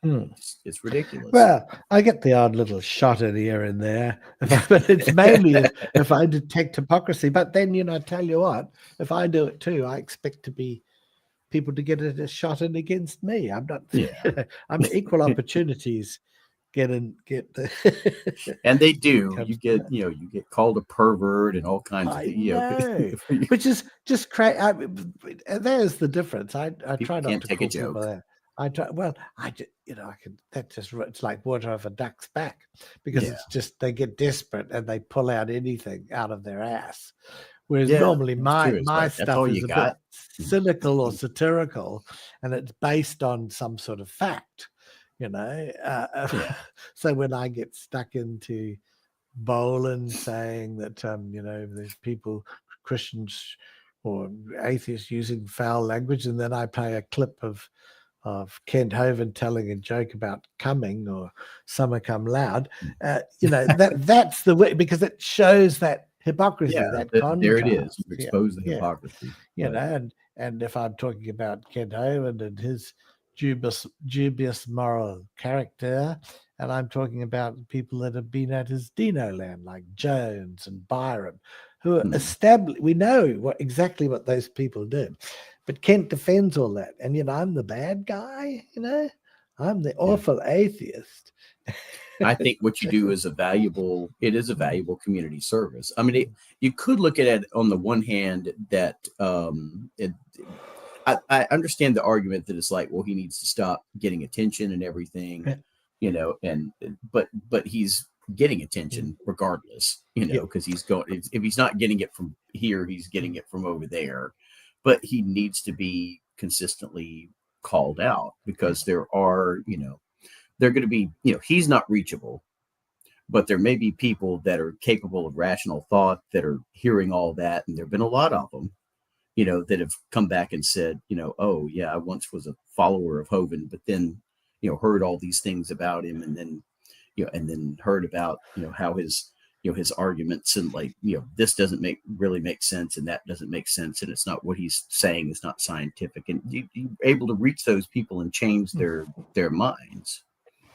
It's ridiculous. Well, I get the odd little shot in here and there, but it's mainly if I detect hypocrisy. But then, I tell you what, if I do it too, I expect people to get a shot in against me. I'm not. I'm equal opportunities. Get the and they do. You get called a pervert and all kinds of things. Which is just crazy. There's the difference. I try not to take call a joke. People that. I try. Well, I can. It's like water off a duck's back, because it's just they get desperate and they pull out anything out of their ass. Whereas normally my stuff is a bit cynical or satirical, and it's based on some sort of fact. you know. Yeah. So when I get stuck into Boland saying that, there's people, Christians or atheists using foul language, and then I play a clip of Kent Hovind telling a joke about coming or summer come loud, that's the way, because it shows that hypocrisy, that contrast. There it is. You expose the hypocrisy. And if I'm talking about Kent Hovind and his dubious moral character, and I'm talking about people that have been at his Dino land, like Jones and Byron, who are established. We know exactly what those people did. But Kent defends all that. And, I'm the bad guy, I'm the awful atheist. I think what you do is a valuable community service. I mean, you could look at it on the one hand that I understand the argument that it's like, well, he needs to stop getting attention and everything, but he's getting attention regardless, because he's going, if he's not getting it from here, he's getting it from over there. But he needs to be consistently called out, because there are, they're going to be, he's not reachable, but there may be people that are capable of rational thought that are hearing all that. And there've been a lot of them, that have come back and said, oh yeah, I once was a follower of Hovind, but then, heard all these things about him, and then, heard about, how his arguments, and this doesn't really make sense, and that doesn't make sense, and it's not what he's saying is not scientific, and you're able to reach those people and change their minds.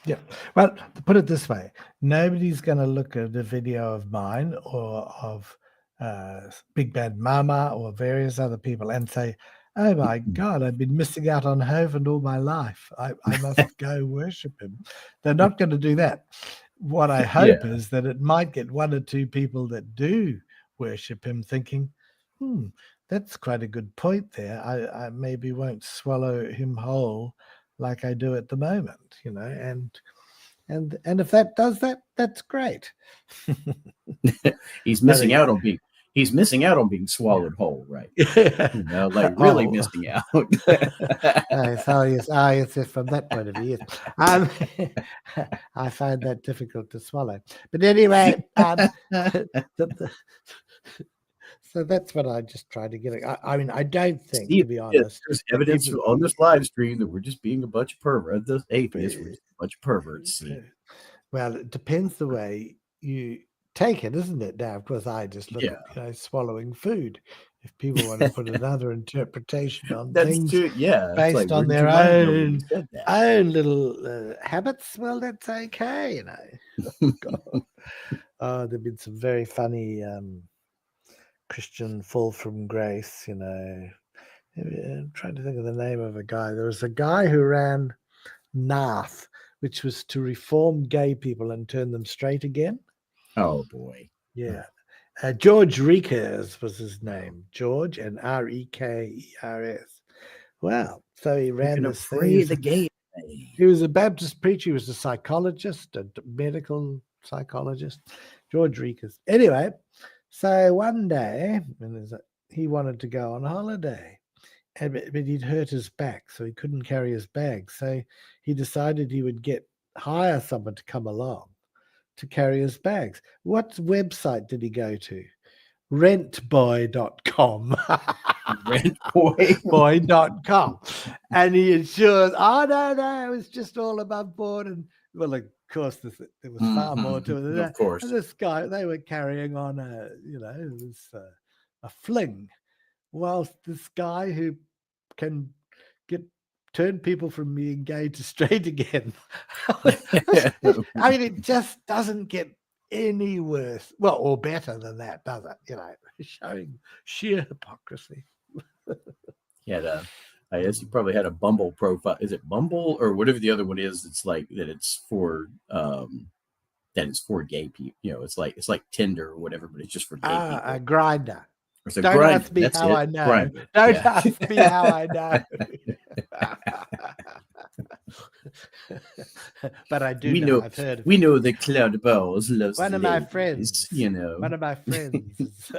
Yeah. Well, to put it this way, nobody's going to look at a video of mine or of Big Bad Mama or various other people and say, oh my God, I've been missing out on Hovind all my life. I must go worship him. They're not going to do that. What I hope is that it might get one or two people that do worship him thinking, that's quite a good point there. I maybe won't swallow him whole like I do at the moment, and if that does that, that's great. He's missing out on being swallowed whole, right? Really missing out. Yes, from that point of view, yes. I find that difficult to swallow. But anyway, so that's what I just tried to get. I mean, I don't think, to be honest, there's evidence on this live stream that we're just being a bunch of perverts. The atheists were just a bunch of perverts. Well, it depends the way you take it, isn't it? Now, of course, I just look at swallowing food. If people want to put another interpretation on things based on their own little habits, well, that's okay, there've been some very funny Christian fall from grace, I'm trying to think of the name of a guy. There was a guy who ran NARTH, which was to reform gay people and turn them straight again. Oh boy. Yeah. George Rekers was his name. George, and Rekers. Well, so he ran this thing. The gay. He was a Baptist preacher. He was a psychologist, a medical psychologist. George Rekers. Anyway, so one day, he wanted to go on holiday, but he'd hurt his back, so he couldn't carry his bag. So he decided he would hire someone to come along to carry his bags. What website did he go to? Rentboy.com. Rentboy.com. And he ensures, no, it was just all above board. And well, of course, there was far more to it than that. Of course. And this guy, they were carrying on a fling, whilst this guy who can turn people from being gay to straight again. I mean, it just doesn't get any worse, or better than that, does it? Showing sheer hypocrisy. I guess you probably had a Bumble profile. Is it Bumble or whatever the other one is? It's like that. It's for gay people. It's like Tinder or whatever, but it's just for gay people. A Grindr. Don't ask me how I know. Grindr. Don't ask me how I know. But I do know. I've heard. We know that Cloud Balls loves one of my friends. One of my friends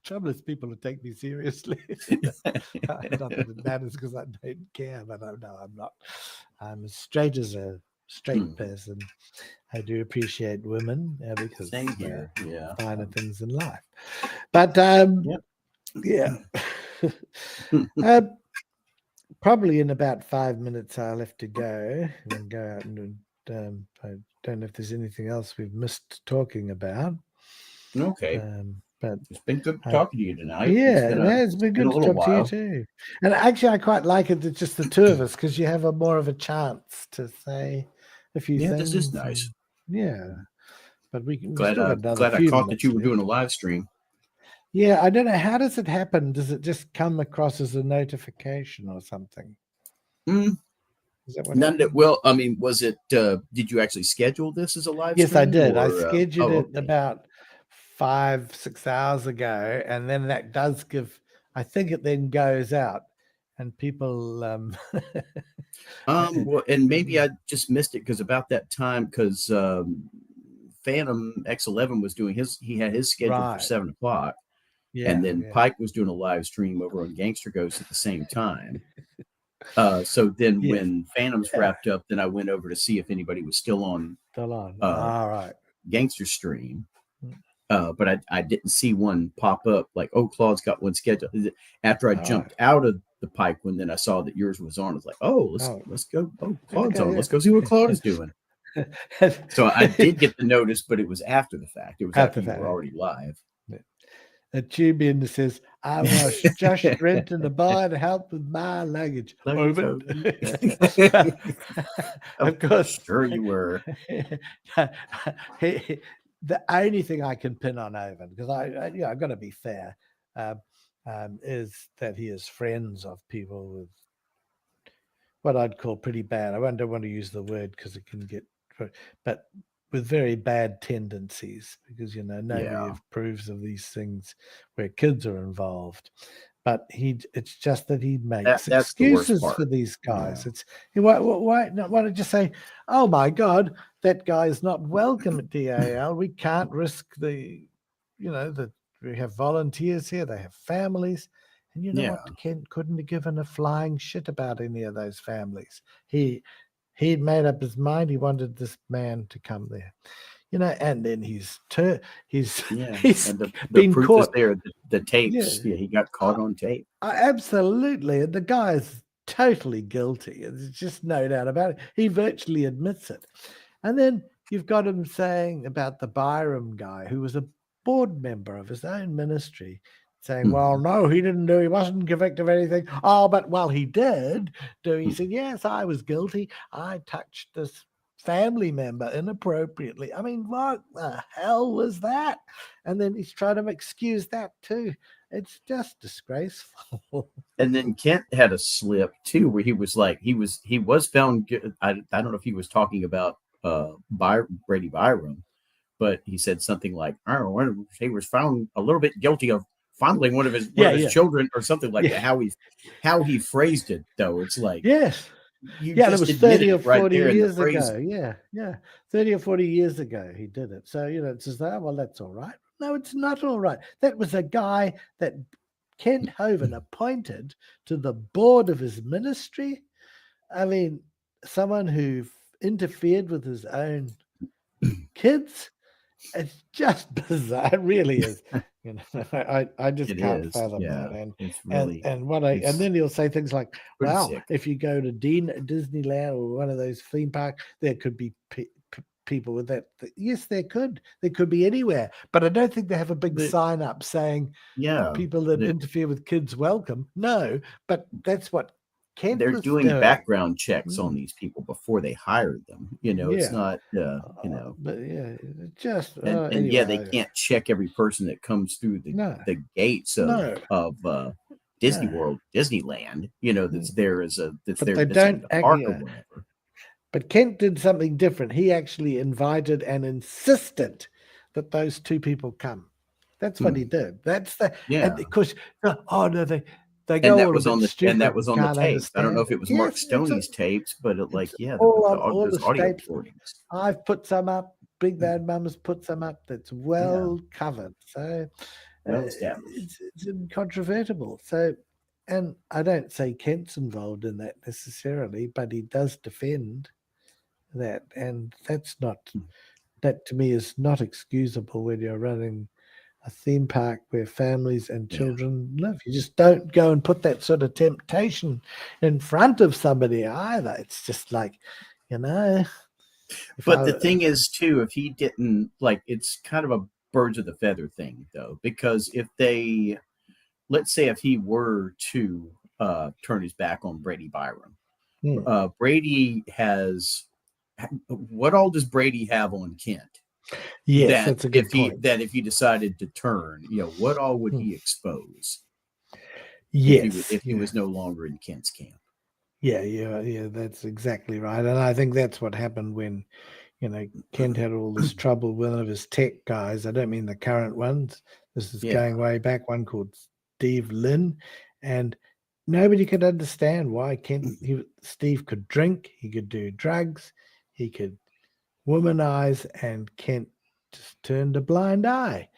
trouble is people who take me seriously. Not that it matters because I don't care, but I'm not. I'm as straight as a straight person. I do appreciate women because Same here. Yeah. finer things in life. But yeah. Probably in about 5 minutes I'll have to go and go out and I don't know if there's anything else we've missed talking about. Okay. But it's been good talking to you tonight. Yeah, it has been good to talk while. to you too. And actually, I quite like it. It's just the two of us because you have more of a chance to say a few things. This is nice. But we glad still got another glad few I caught that you were left. doing a live stream. Yeah, I don't know. How does it happen? Does it just come across as a notification or something? Is that what well, I mean, was it, did you actually schedule this as a live stream? Yes, I did. I scheduled it about 5-6 hours ago. And then that does give, I think it then goes out and people. Well, and maybe I just missed it because about that time, because Phantom X11 was doing he had his schedule for 7 o'clock. And then Pike was doing a live stream over on Gangster Ghost at the same time. So then when Phantoms wrapped up, then I went over to see if anybody was still on. All right. Gangster stream. But I didn't see one pop up like, oh, Claude's got one scheduled. After I jumped out of the Pike one, then I saw that yours was on. I was like, let's go. Oh, Claude's on. Let's go see what Claude is doing. So I did get the notice, but it was after the fact. It was after you were already live. A Tubian says, I was just renting a bar to help with my luggage. Of course. Sure you were. The only thing I can pin on Owen, because I've got to be fair, is that he is friends of people with what I'd call pretty bad. I don't want to use the word because it can get, but with very bad tendencies, because nobody approves of these things where kids are involved. But it's just that he makes excuses for these guys. It's why don't you just say, oh my God, that guy is not welcome at DAL. We can't risk we have volunteers here, they have families. And you know what? Kent couldn't have given a flying shit about any of those families. He'd made up his mind. He wanted this man to come there, and then he's and been proof caught is there. The tapes, he got caught on tape. Absolutely, and the guy's totally guilty. There's just no doubt about it. He virtually admits it. And then you've got him saying about the Byram guy, who was a board member of his own ministry, saying, well, no, he didn't do, he wasn't convicted of anything. Oh, but he did do. He said, yes, I was guilty. I touched this family member inappropriately. I mean, what the hell was that? And then he's trying to excuse that too. It's just disgraceful. And then Kent had a slip too, where he was like, he was found. I don't know if he was talking about Brady Byram, but he said something like, oh, he was found a little bit guilty of fondling one of his children or something like that. How he phrased it though, it's like, yes, it was 30 or 40 years ago. 30 or 40 years ago he did it. So it's just well, that's all right. No, it's not all right. That was a guy that Kent Hovind appointed to the board of his ministry. I mean, someone who interfered with his own kids. It's just bizarre. It really is. I just can't fathom that. And then he'll say things like, "Well, if you go to Disneyland or one of those theme parks, there could be people with that." Yes, there could. There could be anywhere, but I don't think they have a big sign up saying, people that interfere with kids welcome." No, but that's what Kent they're was doing background checks on these people before they hired them. It's not, but just anyway, they can't check every person that comes through the gates of Disney World, Disneyland. That's there as that's but there. They don't park or whatever. But Kent did something different. He actually invited and insisted that those two people come. That's what he did. That's because they go and that all was on the stupid, and that was on the tapes. Understand. I don't know if it was Mark Stoney's tapes, but all those the audio tapes. recordings. I've put some up. Big Bad Mum has put some up. That's well covered. So well established. It's incontrovertible. So, and I don't say Kent's involved in that necessarily, but he does defend that, and that to me is not excusable when you're running a theme park where families and children live. You just don't go and put that sort of temptation in front of somebody either. It's just like, But the thing is, too, if he didn't, it's kind of a birds of the feather thing, though, because let's say if he were to turn his back on Brady Byron, Brady has, what all does Brady have on Kent? Yes, that's a good point. That if he decided to turn, what all would he expose? Yes, if he was no longer in Kent's camp. Yeah, that's exactly right. And I think that's what happened when, Kent had all this trouble with one of his tech guys. I don't mean the current ones. This is going way back, one called Steve Lynn. And nobody could understand why Steve could drink, he could do drugs, he could womanize, and Kent just turned a blind eye.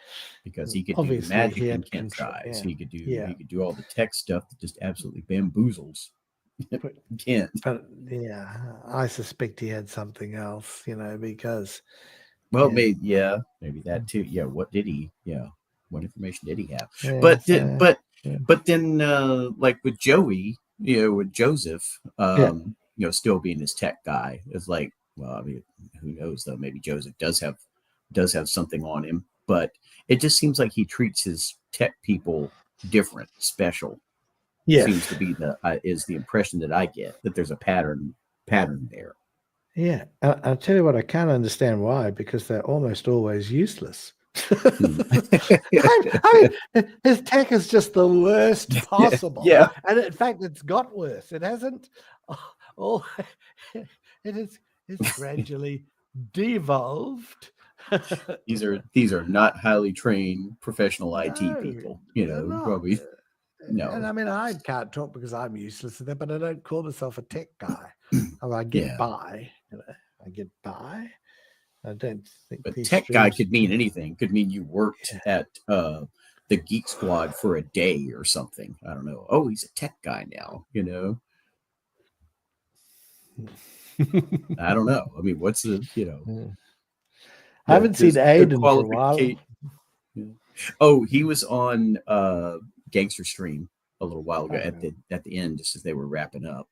Because he could do magic in Kent's eyes. He could do all the tech stuff that just absolutely bamboozles Kent. But I suspect he had something else, because maybe that too. Yeah, what did he? Yeah, what information did he have? But then, like with Joey, with Joseph, still being his tech guy, it's like, well, I mean, who knows though? Maybe Joseph does have something on him, but it just seems like he treats his tech people different, special. Yeah, seems to be the impression that I get, that there's a pattern there. Yeah, I'll tell you what, I can't understand why, because they're almost always useless. I mean, his tech is just the worst possible. Yeah, and in fact, it's got worse. It hasn't. It's gradually devolved. These are not highly trained professional IT people. Probably. No. And I mean, I can't talk because I'm useless at that, but I don't call myself a tech guy. I get by. I get by. I don't think. But tech guy could mean anything. Could mean you worked at the Geek Squad for a day or something. I don't know. Oh, he's a tech guy now. I don't know. I mean, what's the I haven't seen Aiden for a while. Oh, he was on Gangster Stream a little while ago at the end, just as they were wrapping up.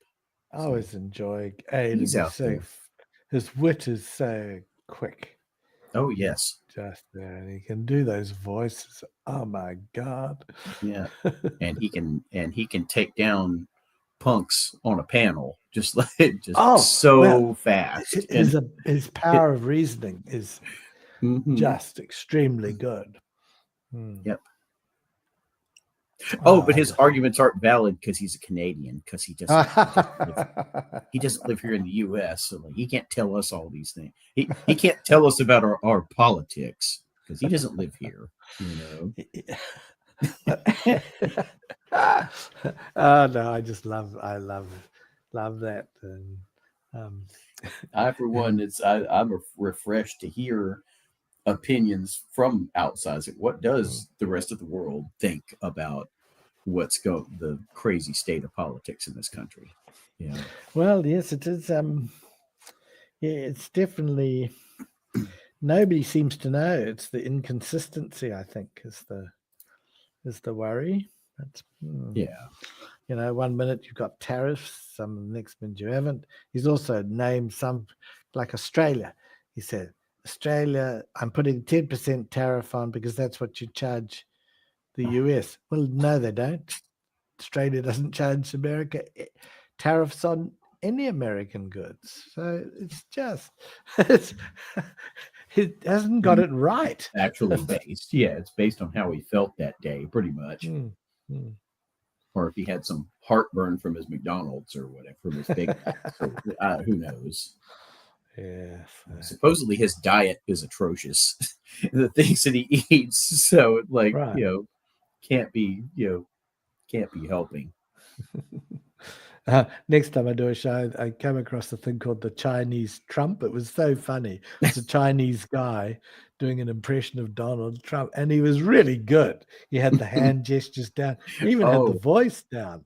I always enjoy Aiden. He's out there. His wit is so quick. Oh yes, just there, and he can do those voices. Oh my God! Yeah, and he can take down punks on a panel just fast. His power of reasoning is just extremely good. Yep. But his arguments aren't valid because he's a Canadian, because he doesn't live here in the U.S. So he can't tell us all these things. He can't tell us about our politics because he doesn't live here. No, I just love that. And, I, for one, I'm refreshed to hear opinions from outside. What does the rest of the world think about the crazy state of politics in this country? Well, yes, it is. It's definitely, nobody seems to know. It's the inconsistency, I think, is the worry. That's, 1 minute you've got tariffs, the next minute you haven't. He's also named some, like Australia. He said, Australia, I'm putting 10% tariff on because that's what you charge the US. Well, no, they don't. Australia doesn't charge America tariffs on any American goods. So it's just, it hasn't got it right. Actually based. Yeah, it's based on how he felt that day, pretty much. Or if he had some heartburn from his McDonald's or whatever, from his Big Mac. Who knows? Yeah. Supposedly his diet is atrocious. The things that he eats, so can't be helping. Next time I do a show, I came across a thing called the Chinese Trump. It was so funny. It's a Chinese guy doing an impression of Donald Trump, and he was really good. He had the hand gestures down. He even had the voice down.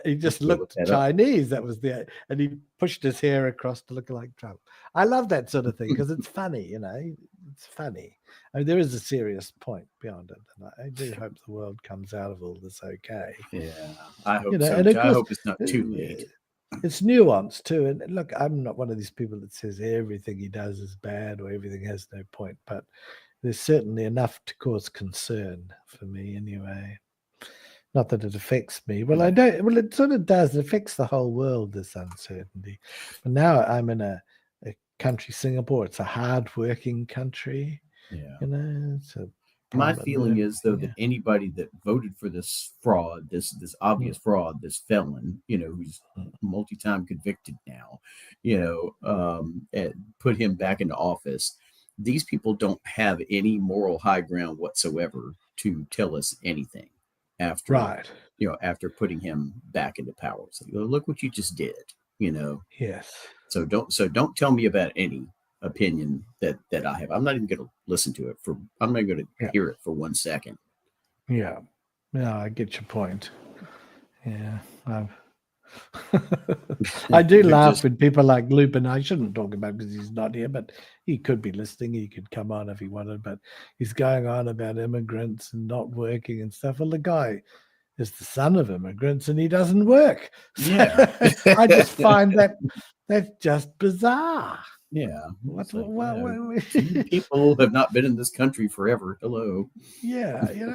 He just looked Chinese. That was and he pushed his hair across to look like Trump. I love that sort of thing because it's funny, you know. It's funny. I mean, there is a serious point beyond it, and I do hope the world comes out of all this okay. Yeah, I hope You know, so. and of I course, hope it's not too late. It's nuanced too. And look, I'm not one of these people that says everything he does is bad or everything has no point, but there's certainly enough to cause concern for me anyway. Not that it affects me. Well, I don't. Well, it sort of does. It affects the whole world, this uncertainty. But now I'm in a country, Singapore. It's a hard-working country. Yeah. You know, it's a my feeling is, though, that anybody that voted for this fraud, this obvious fraud, this felon, you know, who's multi-time convicted now, you know, and put him back into office, these people don't have any moral high ground whatsoever to tell us anything after, you know, after putting him back into power. So, look what you just did, you know. Yes. So don't tell me about any opinion that I have. I'm not even going to listen to it I'm not going to hear it for 1 second. Yeah. I get your point. Yeah. I do laugh when people like Lupin, I shouldn't talk about because he's not here, but he could be listening. He could come on if he wanted, but he's going on about immigrants and not working and stuff. Well, the guy is the son of immigrants and he doesn't work. Yeah. I just find that's just bizarre. Yeah. People have not been in this country forever. Hello. Yeah. You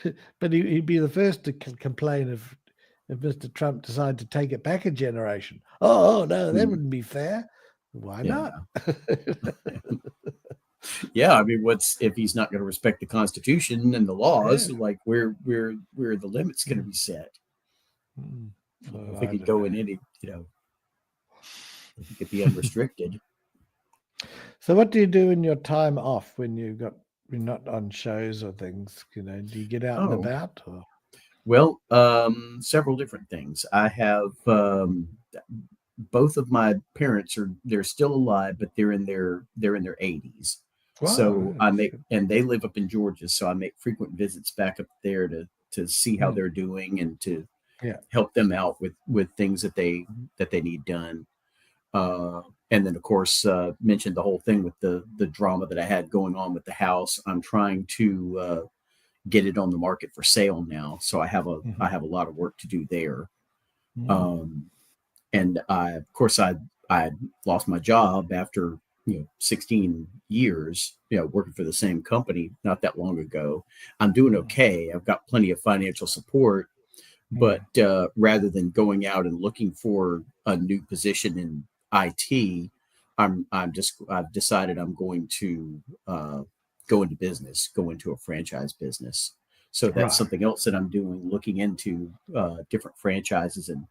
know, but he'd be the first to complain if Mr. Trump decided to take it back a generation. Oh no, that wouldn't be fair. Why not? Yeah, I mean, if he's not going to respect the Constitution and the laws, like where the limits going to be set? If he could go in any, you know, if he could be unrestricted. So, what do you do in your time off when you're not on shows or things? You know, do you get out and about? Or? Well, several different things. I have both of my parents they're still alive, but they're in their 80s. Wow, so and they live up in Georgia, so I make frequent visits back up there to see how they're doing and to help them out with things that they need done. And then, of course, mentioned the whole thing with the drama that I had going on with the house. I'm trying to get it on the market for sale now, so I have a lot of work to do there. And of course I lost my job after 16 years working for the same company not that long ago. I'm doing okay. I've got plenty of financial support, but rather than going out and looking for a new position in IT, I've decided I'm going to go into business, go into a franchise business. So that's something else that I'm doing, looking into different franchises and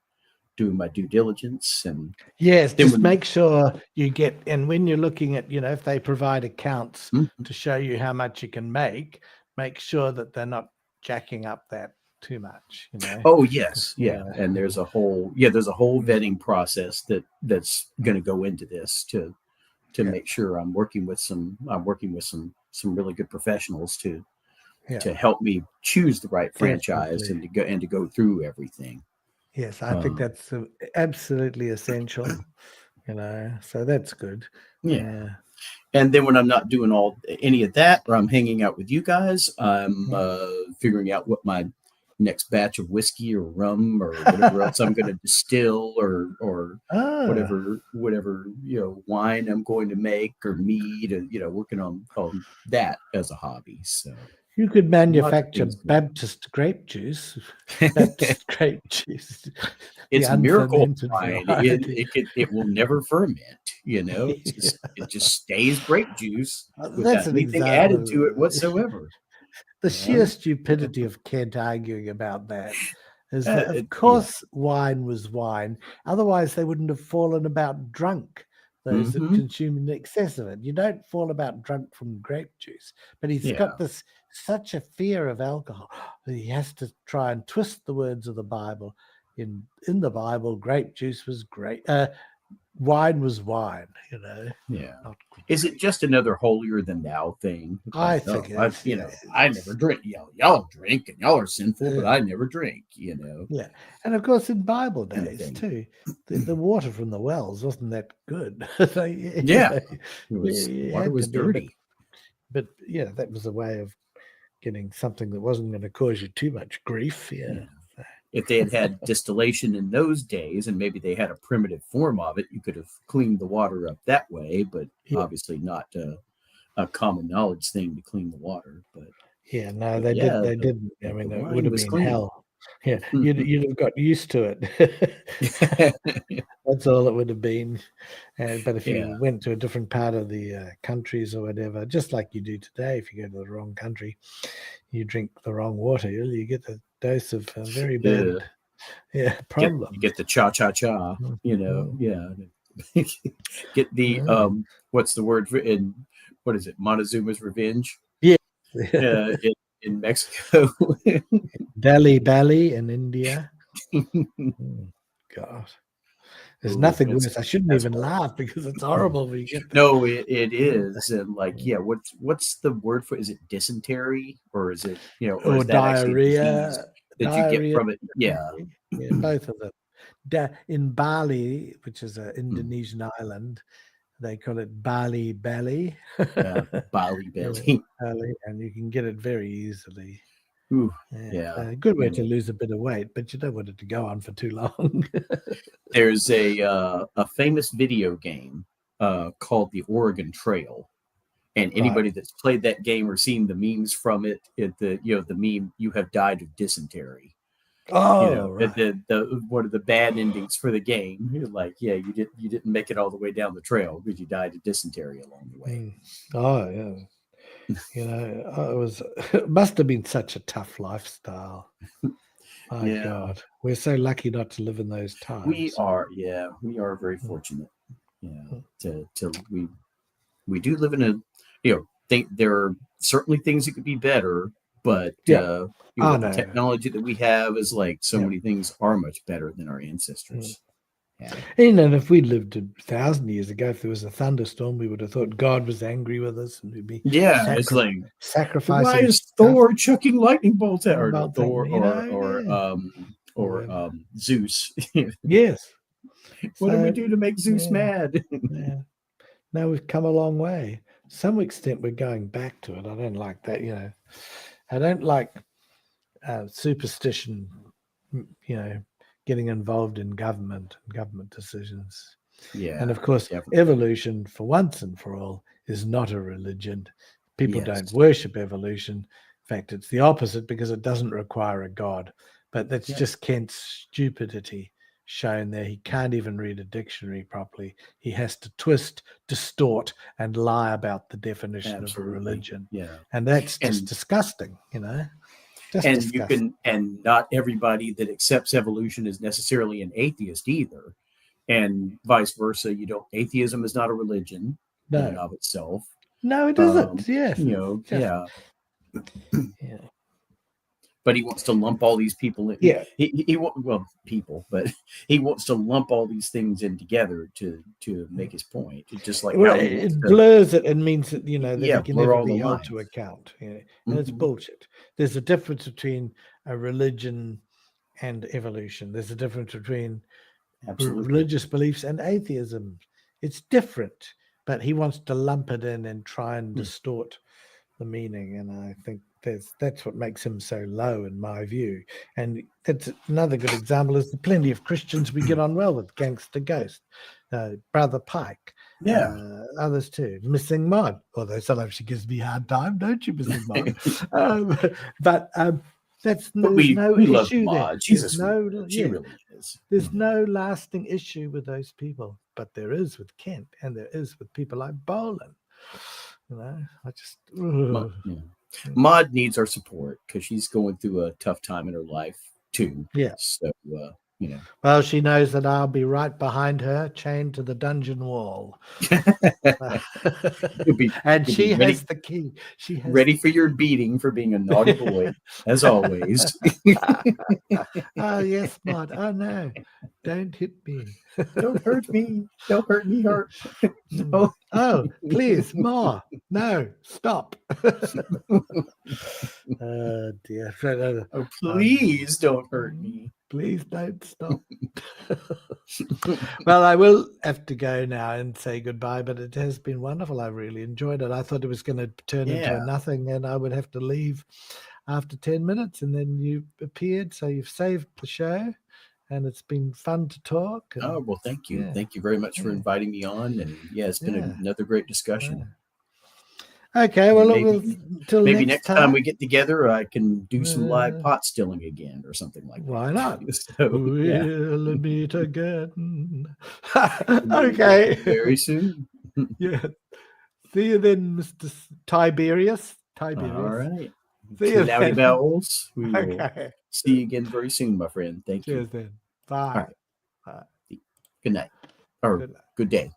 doing my due diligence. And just make sure you get, and when you're looking at, if they provide accounts to show you how much you can make sure that they're not jacking up that too much, Oh yes. Yeah. And there's a whole vetting process that's going to go into this to make sure I'm working with some really good professionals to help me choose the right franchise and to go through everything. Yes, I think that's absolutely essential, so that's good. Yeah. And then when I'm not doing any of that, or I'm hanging out with you guys, I'm figuring out what my next batch of whiskey or rum or whatever else I'm going to distill or whatever wine I'm going to make or mead, and working on that as a hobby. So you could manufacture Baptist grape juice. Baptist grape juice. It's miracle wine. It will never ferment. It just stays grape juice without anything added to it whatsoever. The sheer stupidity of Kent arguing about that is that, of course, wine was wine. Otherwise, they wouldn't have fallen about drunk, those that consume in excess of it. You don't fall about drunk from grape juice. But he's got such a fear of alcohol that he has to try and twist the words of the Bible. In the Bible, grape juice was great. wine was wine, Yeah. Not Is it just another holier than thou thing? I think it is, I never drink. Y'all drink and y'all are sinful, but I never drink. Yeah, and of course in Bible Kind of days thing. too, the water from the wells wasn't that good. Yeah, water was dirty. But yeah, that was a way of getting something that wasn't going to cause you too much grief. Yeah. If they had distillation in those days, and maybe they had a primitive form of it, you could have cleaned the water up that way. But obviously not a common knowledge thing to clean the water. But yeah, no, they didn't. They didn't. I mean, it would have been clean. hell. Yeah, you'd have got used to it. That's all it would have been. But if you went to a different part of the countries or whatever, just like you do today, if you go to the wrong country, you drink the wrong water, you get a dose of very bad problem. You get the cha-cha-cha, Get the what's the word for what is it? Montezuma's Revenge. Yeah. In Mexico. Delhi in India. God. There's nothing worse. I shouldn't even laugh because it's horrible when you get No, it is. And what's the word for is it dysentery or is it or is that diarrhea that you get from it? Yeah. Both of them. In Bali, which is an Indonesian island, they call it Bali belly. Bali belly. And you can get it very easily. Ooh, A good way to lose a bit of weight, but you don't want it to go on for too long. There's a famous video game called the Oregon Trail, and anybody that's played that game or seen the memes from it, the meme "You have died of dysentery." The one of the bad endings for the game. You're like, you didn't make it all the way down the trail because you died of dysentery along the way. Oh yeah. It must have been such a tough lifestyle. My God, we're so lucky not to live in those times. We are very fortunate. We do live in there are certainly things that could be better, but the technology that we have is like so many things are much better than our ancestors. Yeah. And if we lived 1,000 years ago, if there was a thunderstorm, we would have thought God was angry with us, and we'd be it's like sacrificing. Why is Thor chucking lightning bolts at her? Thor or Zeus? Yes. What do we do to make Zeus mad? Now we've come a long way. To some extent, we're going back to it. I don't like that. I don't like superstition. Getting involved in government decisions. Yeah. And of course, evolution for once and for all is not a religion. People don't worship evolution. In fact, it's the opposite because it doesn't require a God. But that's just Kent's stupidity shown there. He can't even read a dictionary properly. He has to twist, distort, and lie about the definition of a religion. Yeah. And that's just disgusting, And not everybody that accepts evolution is necessarily an atheist either, and vice versa. Atheism is not a religion in and of itself. No, it isn't. Yes. But he wants to lump all these people in. Yeah. But he wants to lump all these things in together to make his point. It's just like it blurs it and means that that he can never be held to account. And it's bullshit. There's a difference between a religion and evolution. There's a difference between religious beliefs and atheism. It's different, but he wants to lump it in and try and distort the meaning. And I think that's what makes him so low in my view. And that's another good example is the plenty of Christians we get on well with. Gangster Ghost, Brother Pike, others too. Missing Mod, although sometimes she gives me a hard time, don't you, Missing Mod? But there's no issue there. She really is. There's no lasting issue with those people, but there is with Kent, and there is with people like Boland. I just. Maud needs our support because she's going through a tough time in her life too. Yeah. So Well, she knows that I'll be right behind her, chained to the dungeon wall. And she has the key. She has ready for your beating for being a naughty boy, as always. Oh yes, Maud. Oh no. Don't hit me. Don't hurt me. Don't hurt me, heart. No. Oh, please, more. No, stop. Oh, dear. Oh, please don't hurt me. Please don't stop. Well, I will have to go now and say goodbye, but it has been wonderful. I really enjoyed it. I thought it was going to turn into a nothing and I would have to leave after 10 minutes, and then you appeared, so you've saved the show, and it's been fun to talk. And, oh, well, thank you. Thank you very much for inviting me on, and it's been another great discussion. Okay, well, maybe next time we get together, I can do some live pot stilling again or something like that. Why not? So, we'll meet again. Okay. Very soon. Yeah. See you then, Mr. Tiberius. All right. See you Dowdy then. Bowles. We will see you again very soon, my friend. Thank you. Cheers then. Bye. All right. Bye. Good night. Or good day.